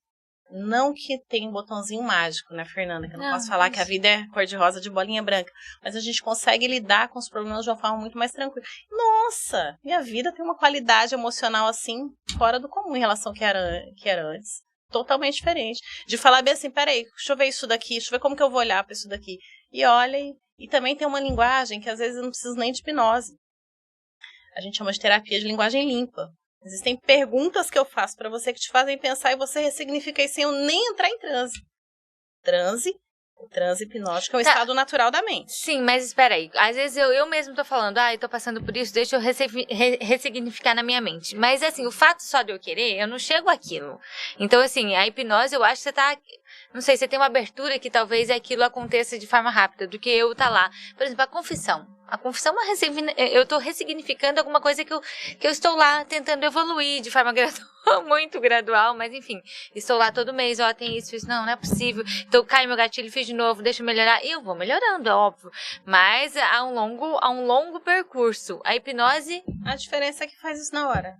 Não que tem um botãozinho mágico, né, Fernanda? Que eu não posso falar que a vida é cor-de-rosa de bolinha branca. Mas a gente consegue lidar com os problemas de uma forma muito mais tranquila. Nossa, minha vida tem uma qualidade emocional assim, fora do comum em relação ao que era antes. Totalmente diferente. De falar bem assim, peraí, deixa eu ver isso daqui, deixa eu ver como que eu vou olhar para isso daqui. E olha, e também tem uma linguagem que às vezes eu não preciso nem de hipnose. A gente chama de terapia de linguagem limpa. Existem perguntas que eu faço para você que te fazem pensar e você ressignifica isso sem eu nem entrar em transe. O transe hipnótico é o estado natural da mente. Sim, mas espera aí. Às vezes eu mesmo tô falando, eu tô passando por isso, deixa eu ressignificar na minha mente. Mas assim, o fato só de eu querer, eu não chego àquilo. Então assim, a hipnose, eu acho que você tá... Não sei, você tem uma abertura que talvez aquilo aconteça de forma rápida, do que eu tá lá. Por exemplo, a confissão. A confissão eu tô ressignificando alguma coisa que eu estou lá tentando evoluir de forma muito gradual, mas enfim, estou lá todo mês, tem isso, não é possível, então cai meu gatilho, fiz de novo, deixa eu melhorar, e eu vou melhorando, é óbvio, mas há um longo percurso. A hipnose... A diferença é que faz isso na hora.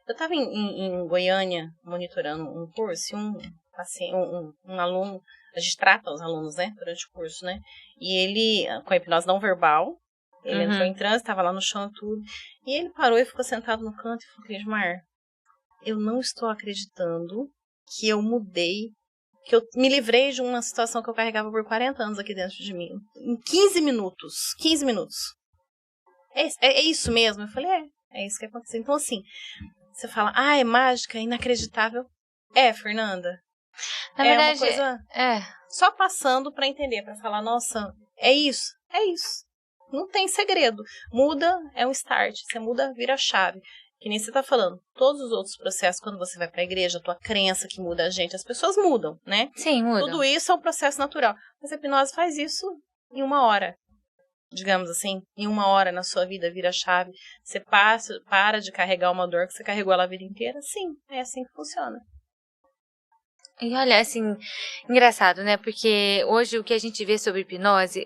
Eu estava em Goiânia monitorando um curso e um aluno, a gente trata os alunos, né, durante o curso, né, e ele, com a hipnose não verbal, ele entrou em transe, estava lá no chão tudo, e ele parou e ficou sentado no canto e falou, Cleidmar, eu não estou acreditando que eu mudei, que eu me livrei de uma situação que eu carregava por 40 anos aqui dentro de mim, em 15 minutos. É isso mesmo? Eu falei, é isso que aconteceu. Então, assim, você fala, é mágica, é inacreditável. Fernanda. Na verdade, uma coisa só passando para entender, para falar, nossa, é isso. Não tem segredo. Muda, é um start. Você muda, vira a chave. Que nem você tá falando. Todos os outros processos, quando você vai para a igreja, a tua crença que muda a gente, as pessoas mudam, né? Sim, mudam. Tudo isso é um processo natural. Mas a hipnose faz isso em 1 hora. Digamos assim, em 1 hora na sua vida vira a chave. Você para de carregar uma dor que você carregou ela a vida inteira. Sim, é assim que funciona. E olha, assim, engraçado, né? Porque hoje o que a gente vê sobre hipnose,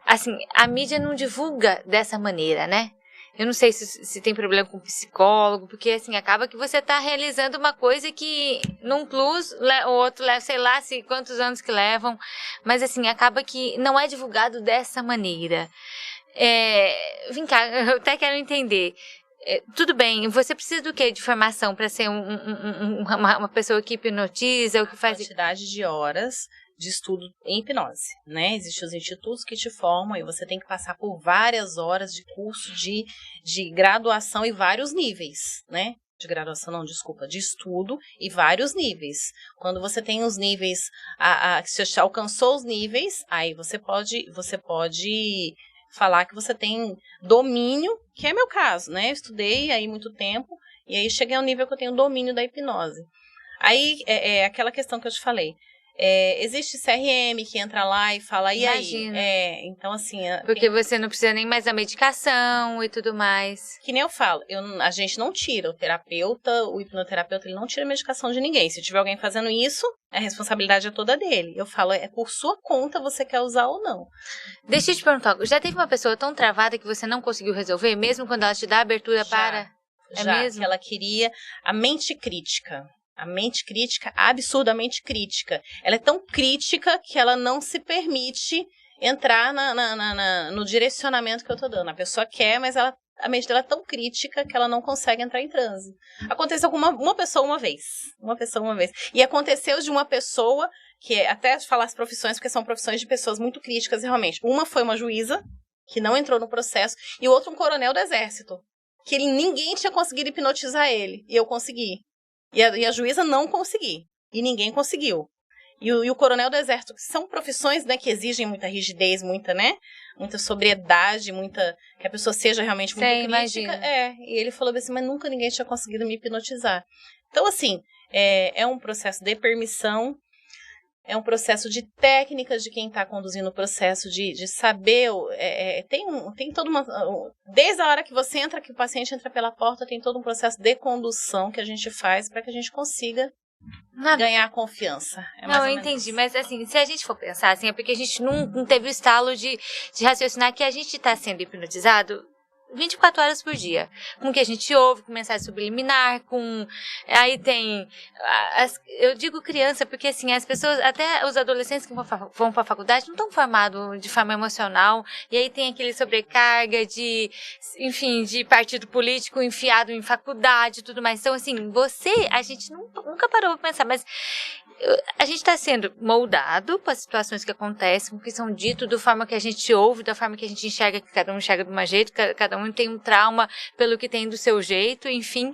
assim, a mídia não divulga dessa maneira, né? Eu não sei se tem problema com psicólogo, porque assim, acaba que você tá realizando uma coisa que num plus, o outro leva, sei lá, quantos anos que levam, mas assim, acaba que não é divulgado dessa maneira. Vem cá, eu até quero entender. Tudo bem, você precisa do quê de formação para ser uma pessoa que hipnotiza, ou que faz... Quantidade de horas de estudo em hipnose, né? Existem os institutos que te formam e você tem que passar por várias horas de curso de graduação e vários níveis, né? De estudo e vários níveis. Quando você tem os níveis, se você alcançou os níveis, aí você pode falar que você tem domínio, que é meu caso, né? Eu estudei aí muito tempo e aí cheguei ao nível que eu tenho domínio da hipnose. Aí é aquela questão que eu te falei. Existe CRM que entra lá e fala, e Imagina. aí? Então, assim... Porque você não precisa nem mais da medicação e tudo mais. Que nem eu falo, a gente não tira, o hipnoterapeuta, ele não tira a medicação de ninguém. Se tiver alguém fazendo isso, a responsabilidade é toda dele. Eu falo, é por sua conta você quer usar ou não. Deixa eu te perguntar, já teve uma pessoa tão travada que você não conseguiu resolver, mesmo quando ela te dá abertura para... mesmo? Que ela queria a mente crítica. A mente crítica, absurdamente crítica. Ela é tão crítica que ela não se permite entrar no direcionamento que eu tô dando. A pessoa quer, mas a mente dela é tão crítica que ela não consegue entrar em transe. Aconteceu com uma pessoa uma vez. E aconteceu de uma pessoa, que até falar as profissões, porque são profissões de pessoas muito críticas, realmente. Uma foi uma juíza, que não entrou no processo, e o outro um coronel do exército, que ninguém tinha conseguido hipnotizar ele, e eu consegui. E a juíza não conseguiu. E ninguém conseguiu. E o coronel do exército, que são profissões, né, que exigem muita rigidez, muita sobriedade, que a pessoa seja realmente muito crítica. Imagina. E ele falou assim, mas nunca ninguém tinha conseguido me hipnotizar. Então, assim, é um processo de permissão, é um processo de técnicas de quem está conduzindo o processo, de saber, tem toda uma... Desde a hora que você entra, que o paciente entra pela porta, tem todo um processo de condução que a gente faz para que a gente consiga ganhar confiança. Não, eu entendi, mas assim, se a gente for pensar, assim, é porque a gente não teve o estalo de raciocinar que a gente está sendo hipnotizado 24 horas por dia. Com o que a gente ouve, com mensagem subliminar, aí tem... Eu digo criança porque, assim, as pessoas, até os adolescentes que vão para a faculdade não estão formados de forma emocional, e aí tem aquele sobrecarga de partido político enfiado em faculdade e tudo mais. Então, assim, a gente nunca parou para pensar, mas a gente está sendo moldado para as situações que acontecem, que são ditas, da forma que a gente ouve, da forma que a gente enxerga, que cada um enxerga de uma jeito, cada um tem um trauma pelo que tem do seu jeito, enfim,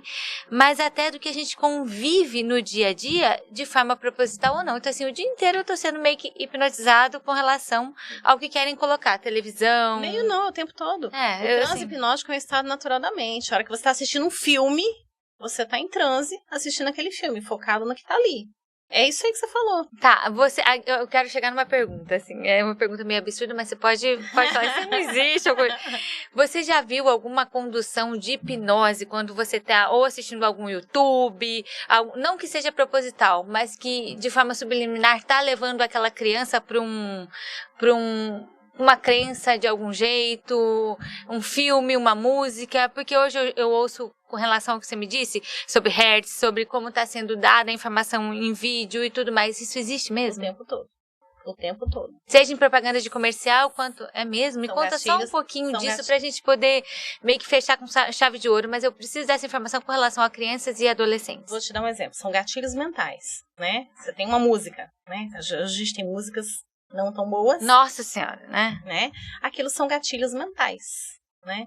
mas até do que a gente convive no dia a dia de forma proposital ou não. Então, assim, o dia inteiro eu tô sendo meio que hipnotizado com relação ao que querem colocar, televisão. Meio não, o tempo todo. O transe hipnótico é um estado natural da mente. A hora que você está assistindo um filme, você está em transe assistindo aquele filme, focado no que está ali. É isso aí que você falou. Tá, eu quero chegar numa pergunta, assim, é uma pergunta meio absurda, mas você pode falar, isso não existe. Você já viu alguma condução de hipnose quando você tá ou assistindo algum YouTube, não que seja proposital, mas que de forma subliminar tá levando aquela criança para uma crença de algum jeito, um filme, uma música, porque hoje eu ouço com relação ao que você me disse, sobre hertz, sobre como está sendo dada a informação em vídeo e tudo mais, isso existe mesmo? O tempo todo. Seja em propaganda de comercial, quanto é mesmo? Me conta só um pouquinho disso para a gente poder meio que fechar com chave de ouro, mas eu preciso dessa informação com relação a crianças e adolescentes. Vou te dar um exemplo, são gatilhos mentais, né? Você tem uma música, né? A gente tem músicas não tão boas. Nossa Senhora, né? Aquilo são gatilhos mentais, né?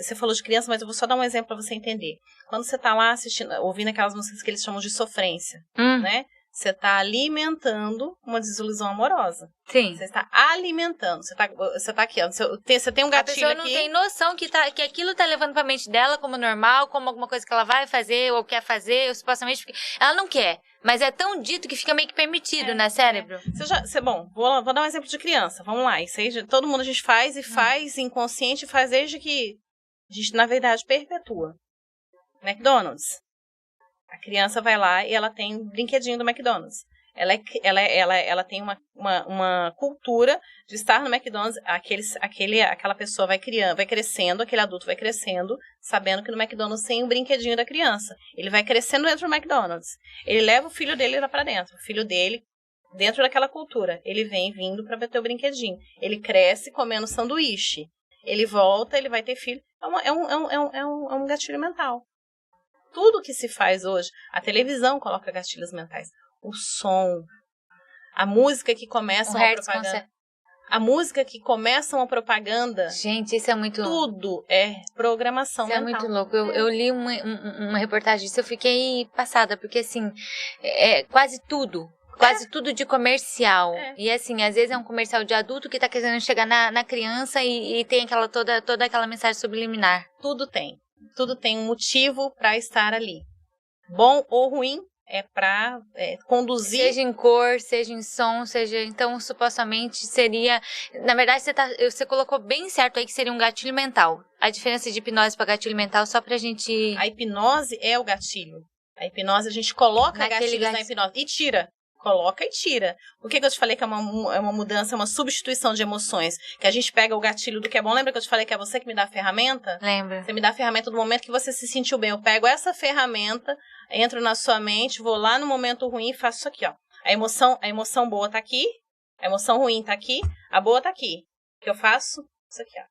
Você falou de criança, mas eu vou só dar um exemplo para você entender. Quando você está lá assistindo, ouvindo aquelas músicas que eles chamam de sofrência, né? Você está alimentando uma desilusão amorosa. Sim. Você está alimentando. Você tá aqui, ó. Você tem um gatilho aqui. A pessoa não tem noção que aquilo está levando para a mente dela como normal, como alguma coisa que ela vai fazer ou quer fazer, ou supostamente ela não quer. Mas é tão dito que fica meio que permitido, né, cérebro? Bom, vou dar um exemplo de criança. Vamos lá. Isso aí, todo mundo a gente faz e faz inconsciente, faz desde que a gente, na verdade, perpetua. McDonald's. A criança vai lá e ela tem um brinquedinho do McDonald's. Ela tem uma cultura de estar no McDonald's. Aquela pessoa vai crescendo, aquele adulto vai crescendo, sabendo que no McDonald's tem um brinquedinho da criança. Ele vai crescendo dentro do McDonald's. Ele leva o filho dele lá pra dentro. O filho dele, dentro daquela cultura, ele vem vindo pra ter o brinquedinho. Ele cresce comendo sanduíche. Ele volta, ele vai ter filho. É um gatilho mental. Tudo que se faz hoje, a televisão coloca gatilhos mentais. O som, a música que começa uma propaganda. A música que começa uma propaganda. Gente, isso é muito... Tudo é programação mental. Isso é muito louco. Eu li uma reportagem disso, eu fiquei passada, porque assim, quase tudo de comercial. E assim, às vezes é um comercial de adulto que tá querendo chegar na criança e tem toda aquela mensagem subliminar. Tudo tem um motivo para estar ali. Bom ou ruim, é para conduzir... Seja em cor, seja em som, então, supostamente seria... Na verdade, você colocou bem certo aí que seria um gatilho mental. A diferença de hipnose para gatilho mental, só pra gente... A hipnose é o gatilho. A hipnose, a gente coloca gatilhos na hipnose e tira. Coloca e tira. Por que eu te falei que é uma mudança, uma substituição de emoções? Que a gente pega o gatilho do que é bom. Lembra que eu te falei que é você que me dá a ferramenta? Lembra. Você me dá a ferramenta do momento que você se sentiu bem. Eu pego essa ferramenta, entro na sua mente, vou lá no momento ruim e faço isso aqui, ó. A emoção boa tá aqui, a emoção ruim tá aqui, a boa tá aqui. O que eu faço? Isso aqui, ó.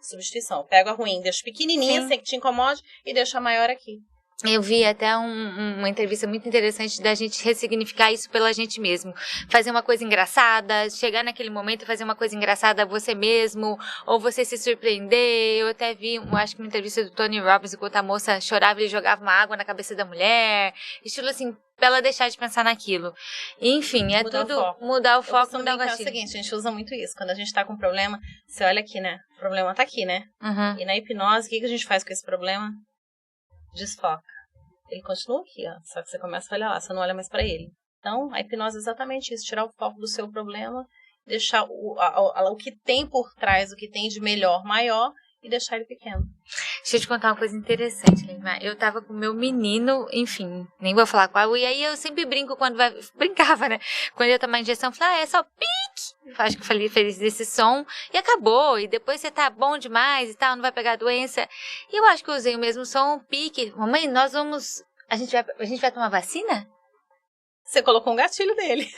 Substituição. Eu pego a ruim, deixo pequenininha, sem que te incomode, e deixo a maior aqui. Eu vi até uma entrevista muito interessante da gente ressignificar isso pela gente mesmo. Fazer uma coisa engraçada, chegar naquele momento e fazer uma coisa engraçada você mesmo, ou você se surpreender. Eu até vi, acho que uma entrevista do Tony Robbins, enquanto a moça chorava, ele jogava uma água na cabeça da mulher. Estilo assim, pra ela deixar de pensar naquilo. Enfim, mudar o foco, mudar o gatilho. É o seguinte, a gente usa muito isso. Quando a gente tá com um problema, você olha aqui, né? O problema tá aqui, né? Uhum. E na hipnose, o que a gente faz com esse problema? Desfoca. Ele continua aqui, ó. Só que você começa a olhar lá, você não olha mais pra ele. Então, a hipnose é exatamente isso. Tirar o foco do seu problema, deixar o que tem por trás, o que tem de melhor, maior, e deixar ele pequeno. Deixa eu te contar uma coisa interessante, Lima. Eu tava com meu menino, enfim, nem vou falar qual, e aí eu sempre brinco quando vai... Brincava, né? Quando eu ia tomar injeção, eu falava, é só pique, acho que falei feliz desse som, e acabou, e depois você tá bom demais e tal, não vai pegar doença. E eu acho que eu usei o mesmo som, pique, mamãe, a gente vai tomar vacina? Você colocou um gatilho dele.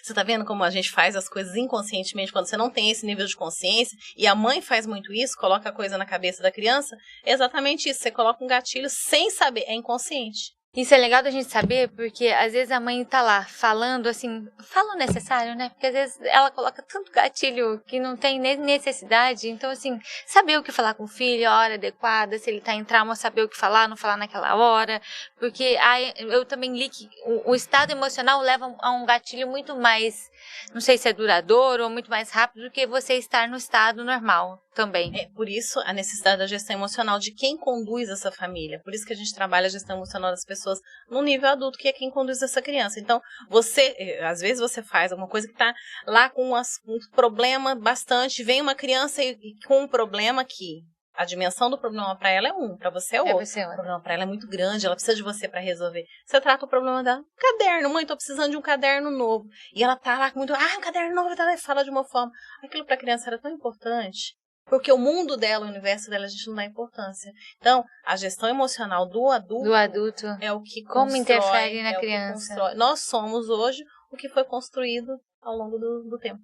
Você tá vendo como a gente faz as coisas inconscientemente quando você não tem esse nível de consciência? E a mãe faz muito isso, coloca a coisa na cabeça da criança. É exatamente isso. Você coloca um gatilho sem saber. É inconsciente. Isso é legal da gente saber, porque às vezes a mãe tá lá falando assim, fala o necessário, né? Porque às vezes ela coloca tanto gatilho que não tem nem necessidade. Então, assim, saber o que falar com o filho, a hora adequada, se ele tá em trauma, saber o que falar, não falar naquela hora. Porque eu também li que o estado emocional leva a um gatilho muito mais, não sei se é duradouro ou muito mais rápido do que você estar no estado normal também. É por isso a necessidade da gestão emocional de quem conduz essa família. Por isso que a gente trabalha a gestão emocional das pessoas no nível adulto, que é quem conduz essa criança. Então, às vezes você faz alguma coisa que está lá com um problema bastante, vem uma criança com um problema que a dimensão do problema para ela é para você é outro. O problema para ela é muito grande, ela precisa de você para resolver. Você trata o problema dela, caderno, mãe, tô precisando de um caderno novo. E ela tá lá com muito, um caderno novo, ela fala de uma forma. Aquilo para a criança era tão importante. Porque o mundo dela, o universo dela, a gente não dá importância. Então, a gestão emocional do adulto é o que como interfere na criança. Nós somos hoje o que foi construído ao longo do tempo.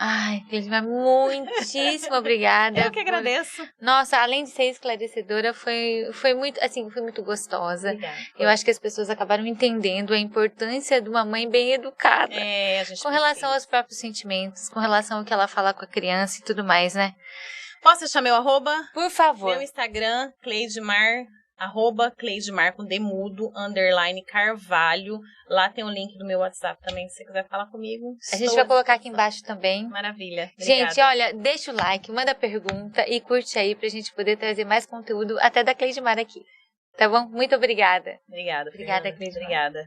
Ai, Cleidmar, muitíssimo obrigada. Eu que agradeço. Nossa, além de ser esclarecedora, foi muito gostosa. Obrigada. Eu acho que as pessoas acabaram entendendo a importância de uma mãe bem educada. A gente com relação aos próprios sentimentos, com relação ao que ela fala com a criança e tudo mais, né? Posso deixar meu arroba? Por favor. Meu Instagram, Cleidmar, @Cleidmar com demudo, _Carvalho. Lá tem o link do meu WhatsApp também, se você quiser falar comigo. A gente vai colocar aqui embaixo também. Maravilha. Obrigada. Gente, olha, deixa o like, manda pergunta e curte aí pra gente poder trazer mais conteúdo até da Cleidmar aqui. Tá bom? Muito obrigada. Obrigada, Cleidmar. Obrigada.